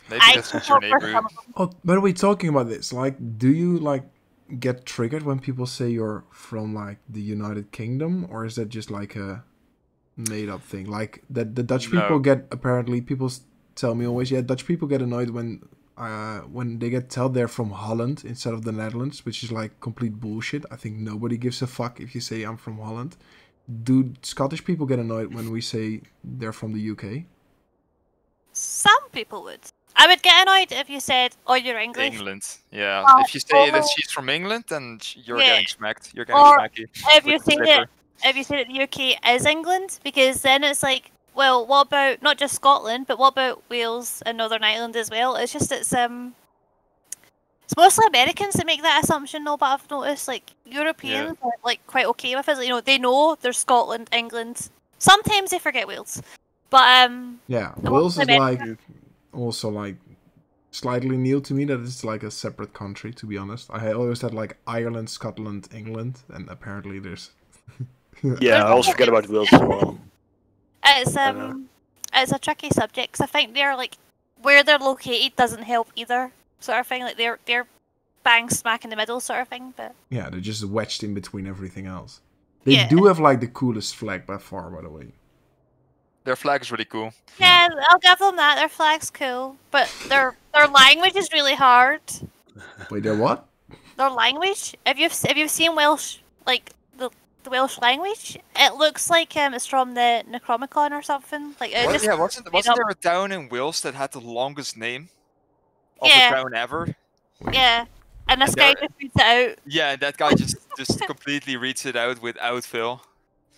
Maybe that's just your neighborhood. Oh, by the way, talking about this, like, do you like get triggered when people say you're from like the United Kingdom, or is that just like a made-up thing? Like that the Dutch people get apparently people tell me always, Dutch people get annoyed when they get told they're from Holland instead of the Netherlands, which is like complete bullshit. I think nobody gives a fuck if you say I'm from Holland. Do Scottish people get annoyed when we say they're from the UK? Some people would. I would get annoyed if you said, "Oh, you're English." England, yeah. If you say that she's from England, then you're getting smacked. You're getting smacky. If you say that the UK is England, because then it's like, well, what about not just Scotland, but what about Wales and Northern Ireland as well? It's mostly Americans that make that assumption, though. But I've noticed like Europeans are like quite okay with it. You know, they know there's Scotland, England. Sometimes they forget Wales, but Wales is like also like slightly new to me that it's like a separate country. To be honest, I always had like Ireland, Scotland, England, and apparently there's. Yeah, I also forget about Wales as well. It's a tricky subject because I think they're like where they're located doesn't help either, sort of thing. Like they're bang smack in the middle, sort of thing. But yeah, they're just wedged in between everything else. They do have like the coolest flag by far, by the way. Their flag is really cool. Yeah, I'll give them that. Their flag's cool, but their language is really hard. Wait, they're what? Their language. If you've seen Welsh, like the Welsh language, it looks like it's from the Necronomicon or something. Like it just Wasn't there a town in Wales that had the longest name of Yeah. a town ever? yeah, and this guy just reads it out. Yeah, that guy just completely reads it out without fail.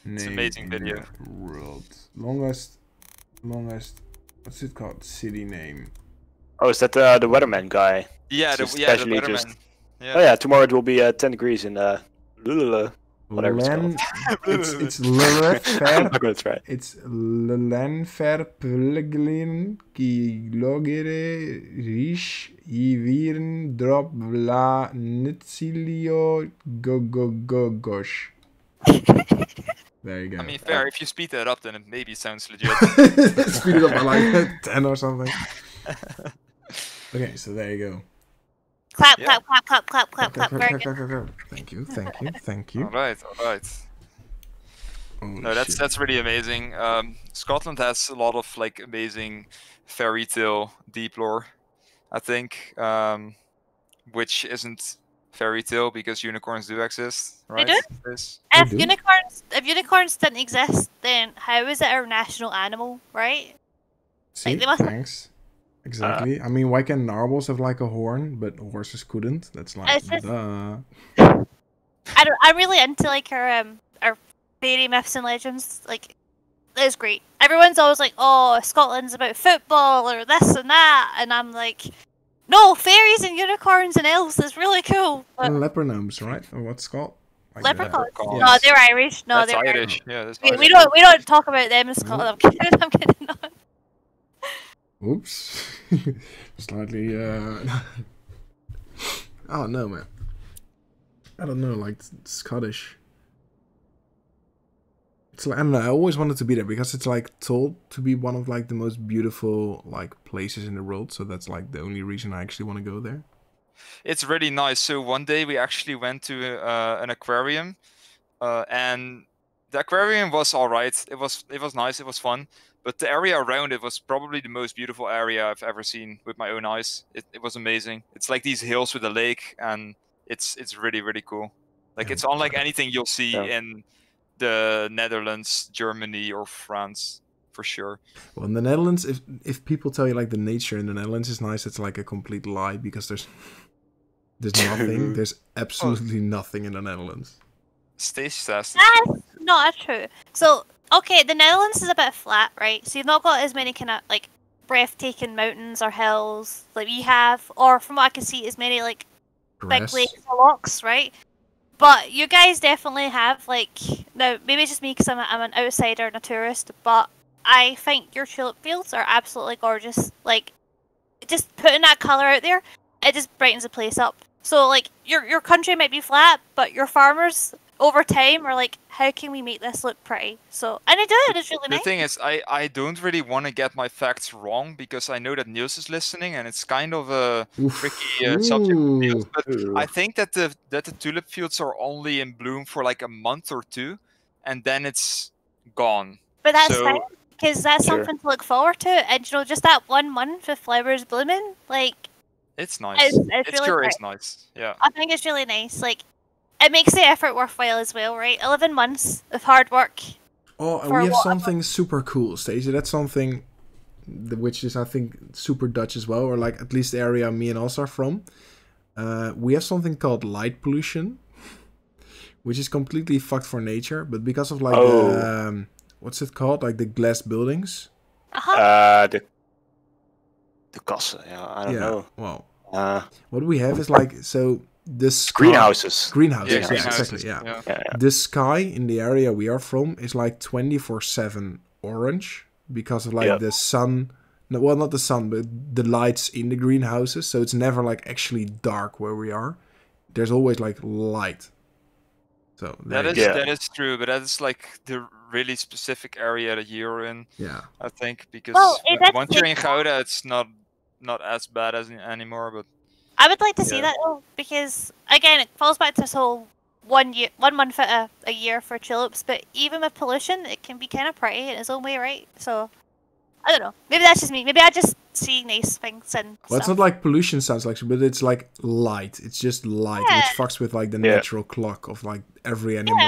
It's an amazing video. World. Longest. What's it called? City name. Oh, is that the weatherman guy? Yeah, the Especially weatherman. Yeah. Oh yeah, tomorrow it will be 10 degrees in Lulula. Whatever it's called. It's Lillefer. I'm gonna try. It's Lenfer Pellegrin ki logere rish ivirn drop la nitzilio gosh. There you go. I mean, fair. If you speed that up, then it maybe sounds legit. Speed it up by like 10 or something. Okay, so there you go. Clap, Yeah. clap. Very good. Thank you. All right. Holy No, shit. that's really amazing. Scotland has a lot of like amazing fairy tale deep lore, I think, which isn't fairy tale because unicorns do exist, right? do? Yes. If do. unicorns didn't exist, then how is it our national animal, right? See, they must- thanks. Exactly. I mean, why can narwhals have like a horn, but horses couldn't? That's like, It's just- duh. I'm really into like our fairy myths and legends. Like, it's great. Everyone's always like, "Oh, Scotland's about football or this and that," and I'm like, "No, fairies and unicorns and elves is really cool." But And leper gnomes, right? Or what's it called? Like that. leprechauns? Yes. No, they're Irish. No, That's they're Irish. Yeah, that's We Irish. don't talk about them in Scotland. I'm kidding. I'm kidding. No. Oops. Slightly, Oh, no, man. I don't know, like, Scottish. It's like, I don't know, I always wanted to be there because it's, like, told to be one of, like, the most beautiful, like, places in the world. So that's, like, the only reason I actually want to go there. It's really nice. So one day we actually went to an aquarium, and the aquarium was all right. It was nice. It was fun. But the area around it was probably the most beautiful area I've ever seen with my own eyes. It was amazing. It's like these hills with a lake, and it's really, really cool. Like, Yeah. it's unlike anything you'll see Yeah. in the Netherlands, Germany, or France, for sure. Well, in the Netherlands, if people tell you, like, the nature in the Netherlands is nice, it's, like, a complete lie because there's nothing. There's absolutely nothing in the Netherlands. Stage test. That's not true. So, okay, the Netherlands is a bit flat, right? So you've not got as many kind of like breathtaking mountains or hills like we have, or from what I can see, as many like big Grass. lakes or lochs, right? But you guys definitely have like, now maybe it's just me because I'm an outsider and a tourist, but I think your tulip fields are absolutely gorgeous. Like, just putting that colour out there, it just brightens the place up. So like your country might be flat, but your farmers over time are like, how can we make this look pretty? So, and they do it. It's really The nice. thing is, I don't really want to get my facts wrong because I know that Niels is listening, and it's kind of a Oof. tricky subject for Niels. But Ooh. I think that the tulip fields are only in bloom for like a month or two, and then it's gone. But that's So- fine because that's Sure. something to look forward to. And you know, just that 1 month of flowers blooming, like It's nice. It's It really sure pretty. is nice. Yeah. I think it's really nice. Like, it makes the effort worthwhile as well, right? 11 months of hard work. Oh, and For we have what? something super cool, Stacey. That's something which is, I think, super Dutch as well, or like at least the area me and us are from. We have something called light pollution, which is completely fucked for nature, but because of like the, what's it called? Like the glass buildings. The kassen, yeah, I don't know. Well, Uh, what we have is like, so the sky, greenhouses. Greenhouses, Yeah, yeah, greenhouses, exactly, yeah. Yeah. The sky in the area we are from is like 24/7 orange because of like Yeah. the sun. No, well, not the sun, but the lights in the greenhouses. So it's never like actually dark where we are. There's always like light. So That is Yeah. that is true, but that is like the really specific area that you're in, yeah. I think, because Well, that's once you're in like- Gouda, it's not as bad as anymore. But I would like to see Yeah. that though, because again, it falls back to this whole 1 month out a year for tulips, but even with pollution, it can be kind of pretty in its own way, right? So, I don't know. Maybe that's just me. Maybe I just see nice things and Well, it's stuff. not like pollution sounds like, but it's like light. It's just light, Yeah. which fucks with like the natural clock of like every animal.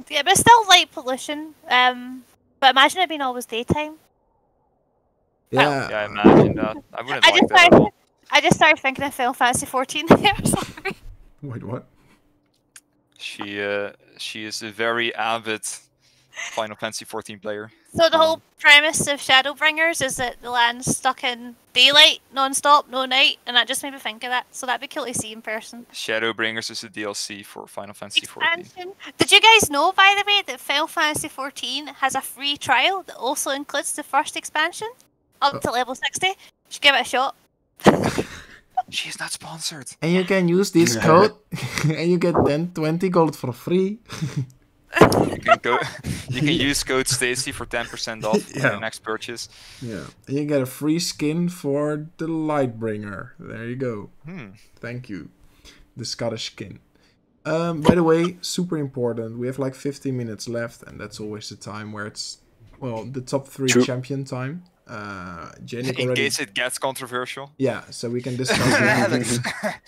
Yeah, but it's still light pollution. But imagine it being always daytime. Yeah. Yeah, I imagine that. I wouldn't I like just that at started, all. I just started thinking of Final Fantasy 14 there. Sorry. Wait, what? She is a very avid Final Fantasy 14 player. So the whole premise of Shadowbringers is that the land's stuck in daylight non-stop, no night, and that just made me think of that. So that'd be cool to see in person. Shadowbringers is a DLC for Final Fantasy 14. Expansion. Did you guys know, by the way, that Final Fantasy 14 has a free trial that also includes the first expansion up to level 60? You should give it a shot. She's not sponsored. And you can use this code, and you get then 20 gold for free. You can use code Stacy for 10% off on your next purchase. Yeah, and you get a free skin for the Lightbringer. There you go. Thank you. The Scottish skin. By the way, super important. We have like 15 minutes left, and that's always the time where it's, well, the top 3 champion time. Jeynick In already... case it gets controversial. Yeah, so we can discuss it.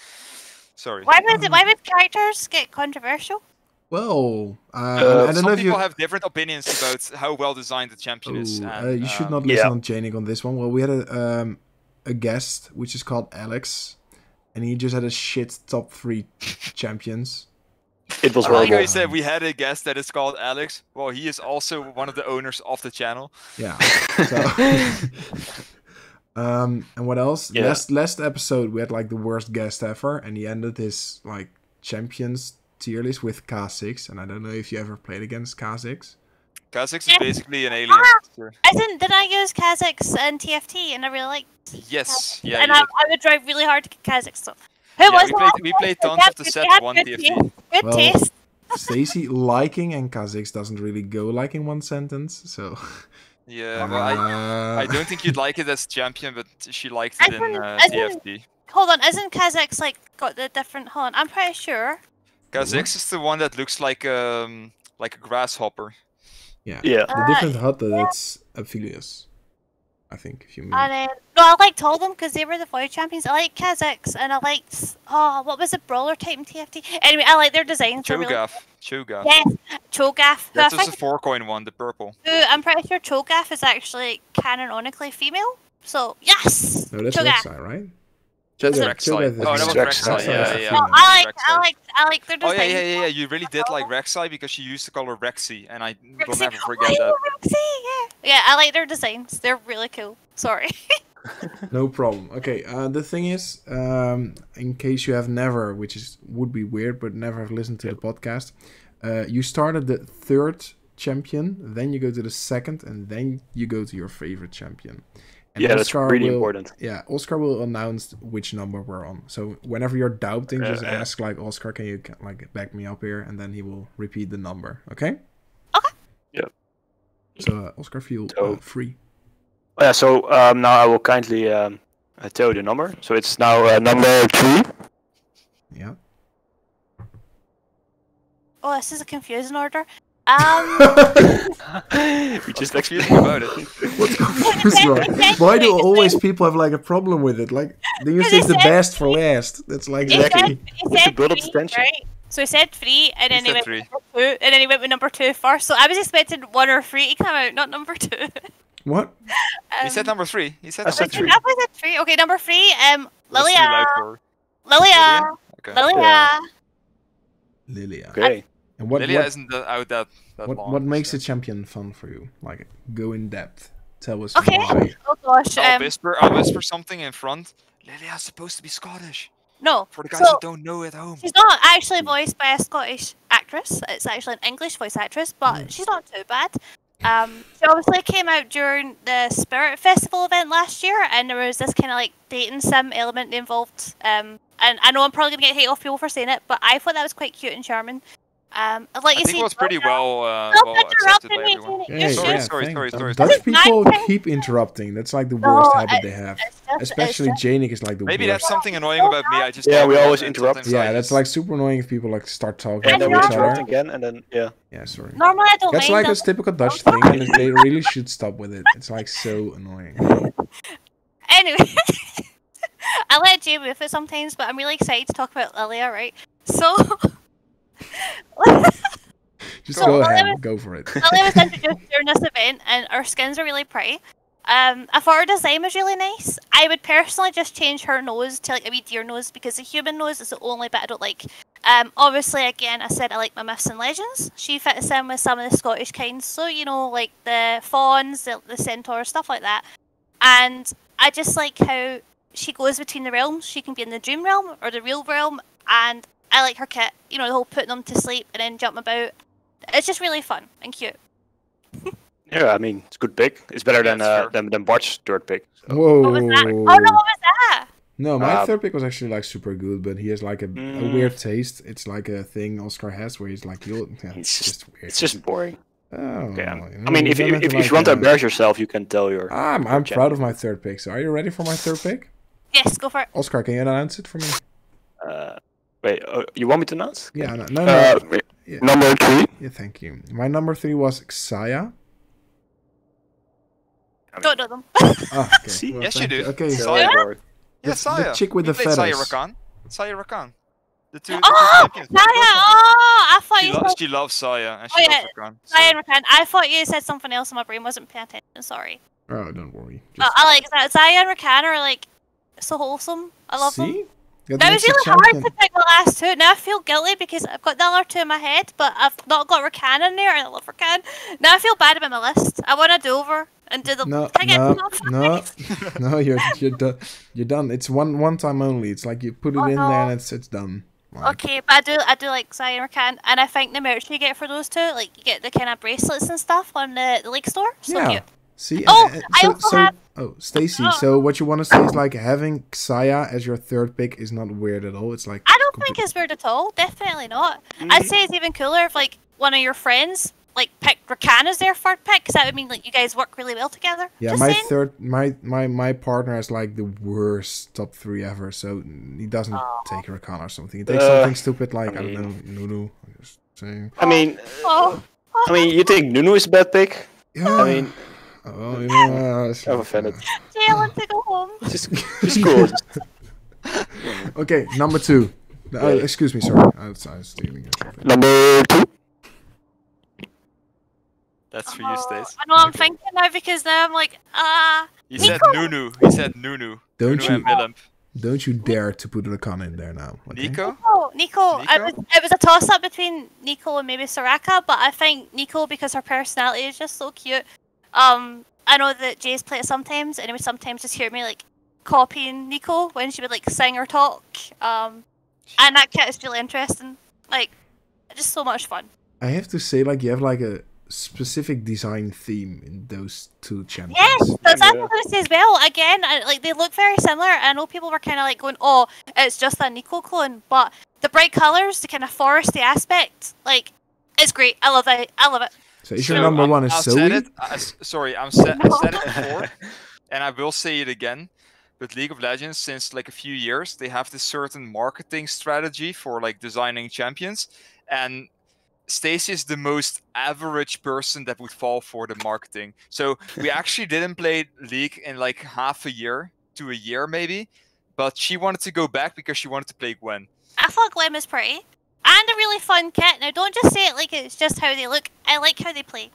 Sorry. Why would characters get controversial? Well, I don't some know if people you... have different opinions about how well designed the champion is. And, you should not listen on Jeynick on this one. Well, we had a guest, which is called Alex, and he just had a shit top 3 champions. It was I like how horrible. he said we had a guest that is called Alex. Well, he is also one of the owners of the channel. Yeah. So, and what else? Yeah. Last episode we had like the worst guest ever, and he ended his like champions tier list with K6, and I don't know if you ever played against K6. K6 is basically an alien. Did I use Kazakhs and TFT, and I really liked Yes, yeah. and you I did. would drive really hard to get Kazakhs. So. Who was we played tons of the set 1 TFT. Good Well, taste. Stacy liking and K6 doesn't really go like in one sentence, so... Yeah, well, I don't think you'd like it as champion, but she liked it in TFT. Hold on, isn't Kazakhs like got the different? Hold on, I'm pretty sure. K6 is the one that looks like a grasshopper. Yeah. Yeah. The different hut, that's Aphelios, I think, if you mean. And no, I liked all of them because they were the void champions. I like Kazakhs, and I liked what was the brawler type in TFT? Anyway, I like their designs. Cho'Gath. Yes, Cho'Gath. That's just a 4-coin one, the purple. I'm pretty sure Cho'Gath is actually canonically female. So yes. No, that's Cho'Gath. Rek'Sai, right? That's Cho'Gath Rek'Sai. is- Oh, that was Rek'Sai. Rek'Sai. Yeah. No, I like their Oh design. yeah. You really did like Rek'Sai because she used the color Rexy, and I will Rexy. never forget that. Yeah, I like their designs. They're really cool. Sorry. No problem. Okay, the thing is, in case you have never, would be weird, but never have listened to the podcast, you start at the 3rd champion, then you go to the 2nd, and then you go to your favorite champion. And Yeah, that's really important. Yeah, Oscar will announce which number we're on. So whenever you're doubting, just ask like, Oscar, can you like back me up here? And then he will repeat the number. Okay? Okay. Yeah. So Oscar, feel free. Yeah, so now I will kindly tell you the number. So it's now number 3. Yeah. Oh, this is a confusing order. We just Confusing about it. What's confusing? Why do always people have like a problem with it? Like, then you say the best for last. That's like exactly. It's a build-up tension. Right? So he said 3, and then He he said went 3. with number 2, and then he went with number 2 first. So I was expecting 1 or 3 to come out, not number 2. What? He said number 3. He said I number said 3. I was at 3. Okay, number 3. That's too Lilia. loud for her. Lilia. Okay. Lilia. Lilia. Okay. And what Lilia isn't out that long. what makes so. a champion fun for you? Like, go in depth. Tell us Okay. why. Oh gosh. I'll whisper something in front. Lilia's supposed to be Scottish. No. For the guys So, who don't know at home. she's not actually voiced by a Scottish actress. It's actually an English voice actress, but she's not too bad. She obviously came out during the Spirit Festival event last year, and there was this kind of like dating sim element involved. And I know I'm probably gonna get hate off people for saying it, but I thought that was quite cute and charming. Like I you think see, it was pretty well accepted by everyone. Yeah, Sorry. Dutch people keep interrupting. That's like the worst habit they have. Especially Jeynick is like the Maybe worst. that's something annoying about me. I just Yeah, talk we a lot always and interrupt. sometimes Yeah, I that's just- like super annoying if people like start talking And then to we each interrupt other. again, and then yeah. Yeah, sorry. normally I don't That's mind like a them. typical Dutch thing, and they really should stop with it. It's like so annoying. Anyway, I let Jay with it sometimes, but I'm really excited to talk about Lilia, right? So, Just So, go Lilia ahead, was- go for it. Lilia was introduced during this event, and our skins are really pretty. I thought her design was really nice. I would personally just change her nose to like a wee deer nose because the human nose is the only bit I don't like. Obviously, again, I said I like my myths and legends. She fits in with some of the Scottish kinds, so you know, like the fawns, the centaurs, stuff like that. And I just like how she goes between the realms. She can be in the dream realm or the real realm, and I like her kit. You know, the whole putting them to sleep and then jumping about. It's just really fun and cute. Yeah, I mean, it's a good pick. It's better Yeah, than it's fair. than Bart's third pick. So. Whoa. What was that? Oh no, what was that? No, my Uh, third pick was actually like super good, but he has like a weird taste. It's like a thing Oscar has where he's like, yeah, It's just weird. It's just boring. Oh, Okay. you I know, mean, you if don't have if like, you want to embarrass yourself, you can tell your. I'm proud of my third pick. So are you ready for my third pick? Yes, go for it. Oscar, can you announce it for me? Wait, you want me to announce? Yeah, no. Yeah. Number 3. Yeah, thank you. My number 3 was Xayah. Don't know them. Oh, okay. See? Well, Yes, you thank do. Okay, So- so Yeah. The- Yeah, the Saya. chick with We the played Saya feathers. Rakan. Saya Rakan. The two Oh, champions. Saya! Oh, I thought you said She loves Saya and Oh, she yeah. loves Rakan. Saya and Rakan. I thought you said something else, and my brain wasn't paying attention. Sorry. Oh, don't worry. I like that. Zaya and Rakan are like so wholesome. I love them. See? That That was makes a really hard champion. to pick the last two. Now I feel guilty because I've got the other two in my head, but I've not got Rakan in there, and I love Rakan. Now I feel bad about my list. I want to do over and do the. No, Can I get some off? no, you're done. You're done. It's one time only. It's like you put it Oh, in no. there and it's done. Like, Okay, but I do like Zaya and Rakan, and I think the merch you get for those two, like you get the kind of bracelets and stuff on the League store. So yeah. cute. See. Oh, I also have- Oh, Stacy. Oh. So what you want to say is like having Xayah as your third pick is not weird at all. It's like I don't think it's weird at all. Definitely not. I'd say it's even cooler if like one of your friends like picked Rakan as their third pick, because that would mean like you guys work really well together. Yeah, Just my saying. third, my partner has like the worst top 3 ever. So he doesn't take Rakan or something. He takes something stupid like I don't know, Nunu. I'm just saying. I mean, Oh, you think Nunu is a bad pick? Yeah. I mean, oh, you know, I'm offended. Jay, I want to go home. Just cool. Okay, number 2. Excuse me, sorry. I was stealing your topic. Number 2. That's for you, Stace. I know I'm thinking now because now I'm like, He said Nunu. He said Nunu. Don't Nunu you- and Willem. Don't you dare to put Rakan in there now. Okay? Nico? Nico. It was a toss up between Nico and maybe Soraka, but I think Nico because her personality is just so cute. I know that Jay's play it sometimes, and he would sometimes just hear me like copying Nico when she would like sing or talk. And that kit is really interesting. Like, just so much fun. I have to say, like, you have like a specific design theme in those 2 champions. Yes, that's Yeah. what I was gonna say as well. Again, like they look very similar. I know people were kind of like going, "Oh, it's just a Nico clone," but the bright colors, the kind of foresty aspect, like, it's great. I love that. I love it. So is your number 1 is I've said Zoe? it. I said it before, and I will say it again. But League of Legends, since like a few years, they have this certain marketing strategy for like designing champions, and Stacy is the most average person that would fall for the marketing. So we actually didn't play League in like half a year to a year maybe, but she wanted to go back because she wanted to play Gwen. I thought Glim is pretty and a really fun kit. Now, don't just say it like it's just how they look. I like how they play.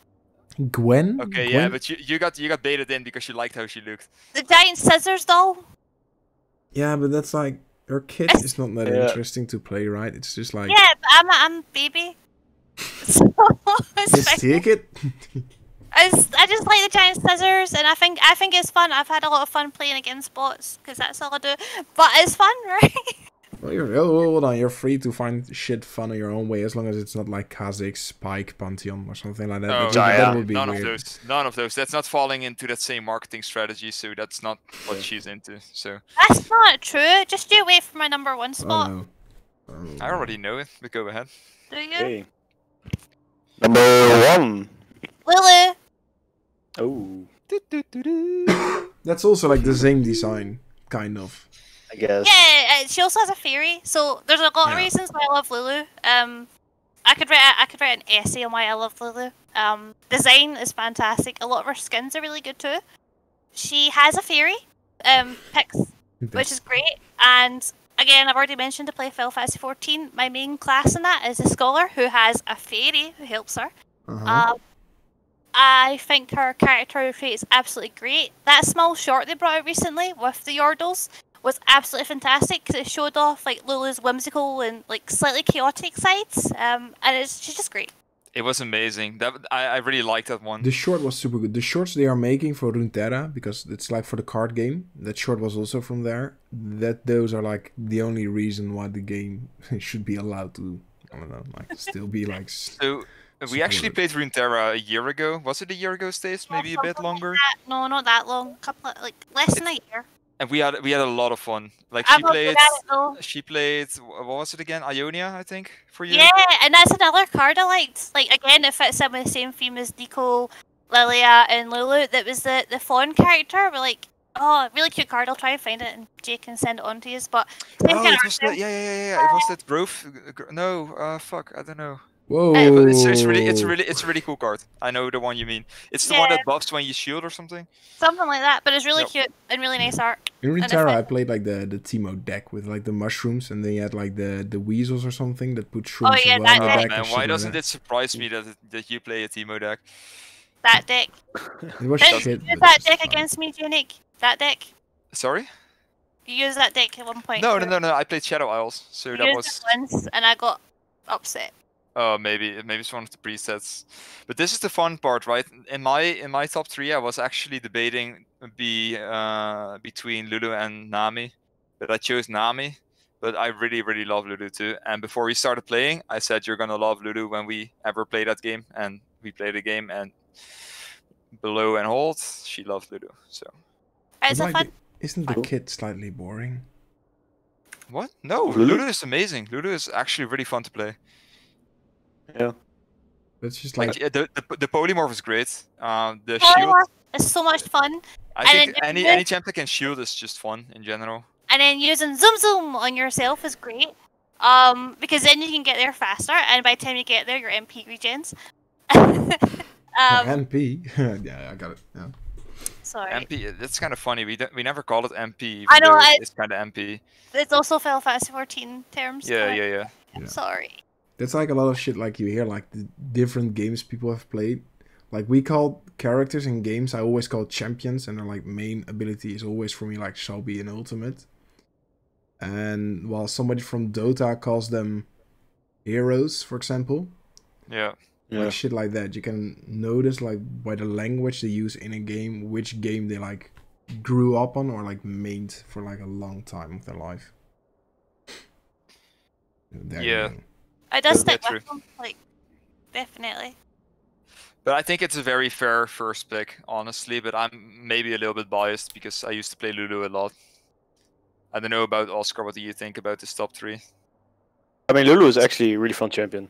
Gwen? Okay, Gwen? yeah, but you got baited in because you liked how she looked. The giant scissors doll. Yeah, but that's like her kit It's- is not that Yeah. interesting to play, right? It's just like Yeah, but I'm a baby. So it's just fine. take it. I just like the giant scissors, and I think it's fun. I've had a lot of fun playing against bots because that's all I do. But it's fun, right? Well, hold on, you're free to find shit fun in your own way as long as it's not like Kha'Zix, Spike, Pantheon or something like that. Oh, That would be none weird. of those. None of those. That's not falling into that same marketing strategy, so that's not what she's into. So That's not true. Just you wait for my number 1 Oh spot. no. Oh, I already know it, but go ahead. Do you? Okay. Number 1. Lulu. Oh, That's also like the same design, kind of. I guess. Yeah, she also has a theory. So there's a lot of Yeah. reasons why I love Lulu. I could write an essay on why I love Lulu. Design is fantastic. A lot of her skins are really good too. She has a theory, picks, which is great. And again, I've already mentioned to play Final Fantasy 14. My main class in that is a scholar who has a fairy who helps her. Uh-huh. I think her character trait is absolutely great. That small short they brought out recently with the Yordles was absolutely fantastic because it showed off like Lulu's whimsical and like slightly chaotic sides. And she's just great. It was amazing. I really liked that one. The short was super good. The shorts they are making for Runeterra, because it's like for the card game, that short was also from there. Those are like the only reason why the game should be allowed to, I don't know, like still be like. So we actually played Runeterra a year ago. Was it a year ago, Stace? Maybe a bit longer. No, not that long. Less than a year. And we had a lot of fun. Like I'm not good at it, though. she played what was it again? Ionia, I think, for you. Yeah, and that's another card I liked. Like again, it fits in with the same theme as Nico, Lilia, and Lulu. That was the fawn character. We're like, oh, really cute card. I'll try and find it, and Jay can send it on to you. But same Oh, kind it of was art that, yeah. It was that growth. No, fuck, I don't know. Whoa! But it's a really cool card. I know the one you mean. It's the one Yeah. that buffs when you shield or something. something like that. But it's really Yep. cute and really nice art. In And if Runeterra, I- I played like the Teemo deck with like the mushrooms, and then you had like the weasels or something that put shrooms yeah, as well that in the deck. deck. Man, and shit why like doesn't that. it surprise me that you play a Teemo deck? That deck. It was Didn't shit. you use but that it's deck fun. against me, Jeynick? That deck. Sorry? You used that deck at one point. No. I played Shadow Isles, so You that used was. it once, and I got upset. Oh, maybe it's one of the presets. But this is the fun part, right? In my top 3, I was actually debating between Lulu and Nami, but I chose Nami. But I really love Lulu too. And before we started playing, I said you're gonna love Lulu when we ever play that game, and we played the game. And below and hold, she loves Lulu. So It's But, a like, fun. Isn't the kit slightly boring? what? No, Lulu? Lulu is amazing. Lulu is actually really fun to play. Yeah. That's just Like like the polymorph is great. The shield. Polymorph is so much fun. I And think then any champ that can shield is just fun in general. And then using Zoom Zoom on yourself is great. Because then you can get there faster, and by the time you get there, your MP regens. NP. Yeah, I got it. Yeah. Sorry. MP, that's kind of funny. We never call it MP. Even I know, though I- it's kind of MP. It's also Final Fantasy 14 terms. Yeah. Yeah. Sorry. That's like a lot of shit like you hear, like the different games people have played. Like we call characters in games, I always call champions, and their like main ability is always for me like Shelby and Ultimate. And while somebody from Dota calls them heroes, for example, Yeah. Yeah. like shit like that, you can notice like by the language they use in a game, which game they like grew up on or like mained for like a long time of their life. There you Yeah. go. I does Yeah, stick true. with them, like, definitely. But I think it's a very fair first pick, honestly. But I'm maybe a little bit biased because I used to play Lulu a lot. I don't know about Oscar. What do you think about this top 3? I mean, Lulu is actually a really fun champion.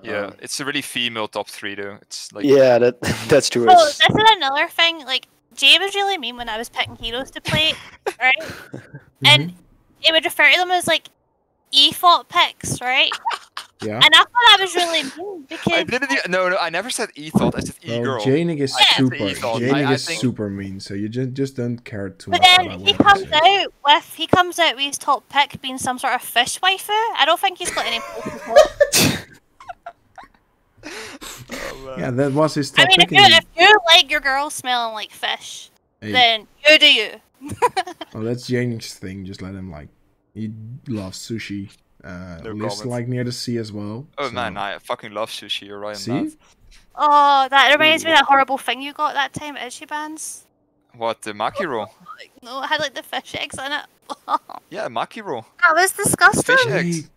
Yeah, it's a really female top 3 though. It's like Yeah, that's true. Oh, It's- this is another thing. Like, Jay was really mean when I was picking heroes to play, right? And it would refer to them as like e-thought picks, right? Yeah. And I thought that was really mean I because didn't. No, I never said e-thought. I said Well, e-girl. Jeynick is Yeah. super. Ethos. Jeynick I is think- super mean, so you just don't care too But much then about he what comes say. out with his top pick being some sort of fish waifu. I don't think he's got any. Yeah, that was his I top mean, pick. if you like your girl smelling like fish, Hey, then you do you. oh, that's Jeynick's thing. Just let him like. He loves sushi. Lives comment. like near the sea as well. Oh so- man, I fucking love sushi. You're right on See? that. Oh, that reminds me of that horrible thing you got that time at Ichiban's. What, the maki roll? No, it had like the fish eggs in it. Yeah, maki roll. That was disgusting. Fish eggs.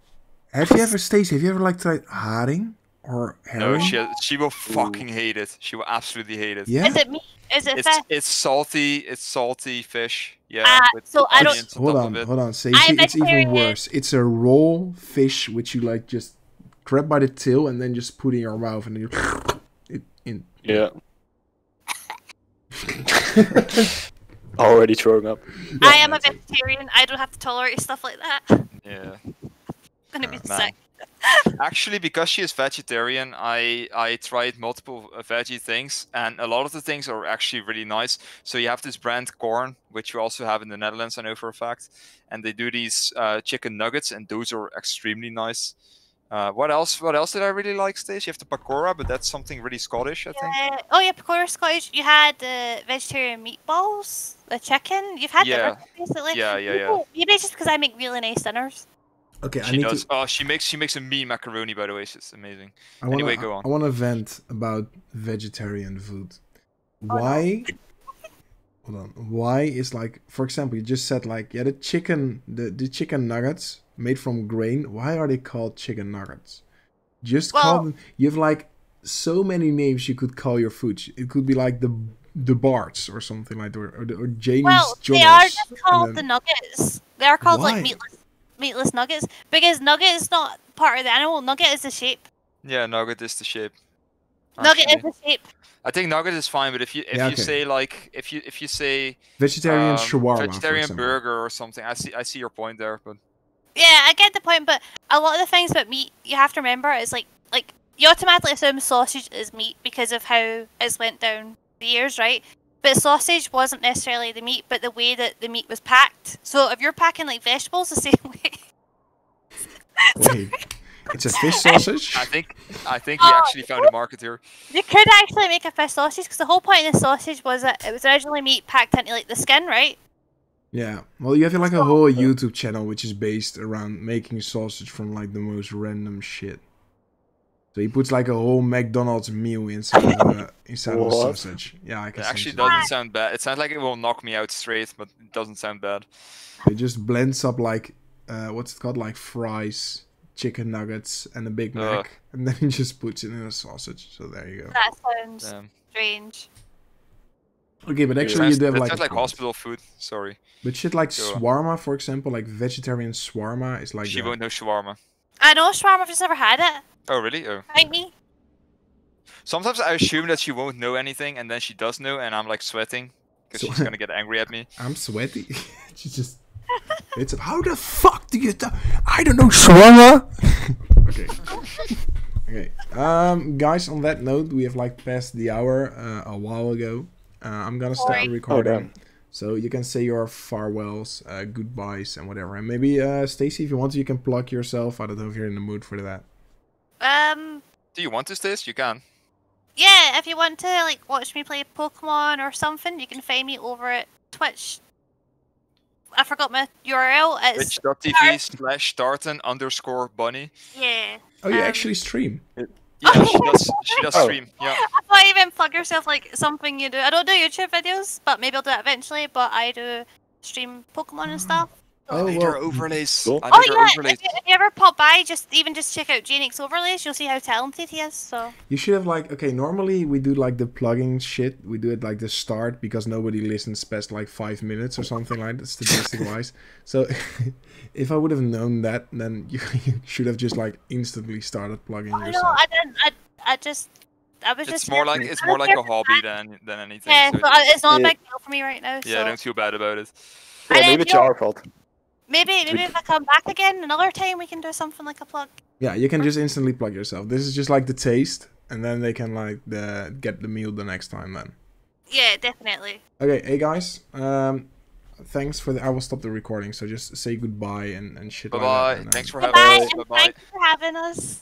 Hey, have you ever, Stacey? Have you ever like tried haring or No, herring? she will fucking hate it. She will absolutely hate it. Yeah. Is it meat? Is it It's fish? it's salty. It's salty fish. Yeah. with so I don't- onions Hold top on, of it. hold on, Stacey. I'm It's even vegetarian. worse. It's a raw fish which you like just grab by the tail and then just put in your mouth and then you it in. Yeah. Already throwing up. I am a vegetarian. I don't have to tolerate stuff like that. Yeah. Gonna be Man. sick. Actually, because she is vegetarian, I tried multiple veggie things, and a lot of the things are actually really nice. So you have this brand Corn, which you also have in the Netherlands, I know for a fact, and they do these chicken nuggets, and those are extremely nice. What else? What else did I really like, Stace? You have the pakora, but that's something really Scottish, I think. Oh yeah, pakora Scottish. You had the vegetarian meatballs, the chicken. You've had Yeah. that basically. Yeah. Maybe it's just because I make really nice dinners. Okay, I She need does. to. Oh, she makes a mean macaroni, by the way. It's amazing. I wanna, Anyway, go on. I want to vent about vegetarian food. Oh, no. Why? Hold on. Why is like, for example, you just said like, yeah, the chicken nuggets made from grain. Why are they called chicken nuggets? Just call Well- them. You have like so many names you could call your food. It could be like the Barts or something like that, or Janie's Well, Jonas. they are just and called then- the nuggets. They are called Why? like meatless nuggets because nugget is not part of the animal. Nugget is the shape. Yeah, nugget is the shape. Nugget is actually. the shape. I think nugget is fine, but if you Yeah, okay. say like if you say vegetarian shawarma, for vegetarian example. burger or something, I see your point there, but Yeah, I get the point, but a lot of the things about meat you have to remember is like you automatically assume sausage is meat because of how it's went down the years, right? But sausage wasn't necessarily the meat, but the way that the meat was packed. So if you're packing like vegetables the same way, Wait, it's a fish sausage? I think we actually found a market here. you could actually make a fish sausage because the whole point of the sausage was that it was originally meat packed into like the skin, right? Yeah. Well, you have like a whole YouTube channel which is based around making sausage from like the most random shit. So he puts like a whole McDonald's meal inside of a sausage. Yeah, I It can actually sense doesn't sound bad. It sounds like it will knock me out straight, but it doesn't sound bad. It just blends up like what's it called, like fries, chicken nuggets, and a Big Mac, and then he just puts it in a sausage. So there you go. That sounds Um, strange. Okay, but actually you do have that like sounds like hospital food. Sorry, But shit like Go on. shawarma, for example, like vegetarian shawarma is like she that. won't know shawarma. I know shawarma, I've just never had it. Oh really? Oh. Right, me? Sometimes I assume that she won't know anything, and then she does know, and I'm like sweating because So- she's gonna get angry at me. I'm sweaty. She just. It's how the fuck do you? I don't know shawarma. Okay. Okay. Guys, on that note, we have like passed the hour a while ago. I'm gonna start Sorry. the recording, damn. so you can say your farewells, goodbyes, and whatever. And maybe Stacy, if you want to, you can plug yourself. I don't know if you're in the mood for that. Do you want to this? You can. Yeah, if you want to like watch me play Pokemon or something, you can find me over at Twitch. I forgot my URL. It's Twitch.tv/Tartan_bunny. yeah. Oh, you Um, actually stream. Yeah, she does. She does Oh. stream. Yeah. I thought even plug yourself like something you do. I don't do YouTube videos, but maybe I'll do that eventually. But I do stream Pokemon and stuff. Oh, I need well, her overlays. Cool. I Oh need her yeah, overlays. if you ever pop by, just check out Jeynick's overlays. You'll see how talented he is. So You should have like, okay, normally we do like the plugging shit. We do it like the start because nobody listens past like 5 minutes or something like that, statistic wise. So if I would have known that, then you should have just like instantly started plugging no, yourself. I didn't. I was It's just. more like a hobby than anything. Yeah, so so it's not a Yeah. big deal for me right now. yeah, So don't feel bad about it. Well, And then maybe it's you'll- our fault. maybe if I come back again another time, we can do something like a plug. Yeah, you can just instantly plug yourself. This is just like the taste, and then they can like get the meal the next time then. Yeah, definitely. Okay, hey guys, thanks for I will stop the recording, so just say goodbye and shit Bye like bye. that. and, Thanks for Bye having bye, us. and Bye bye. thanks for having us.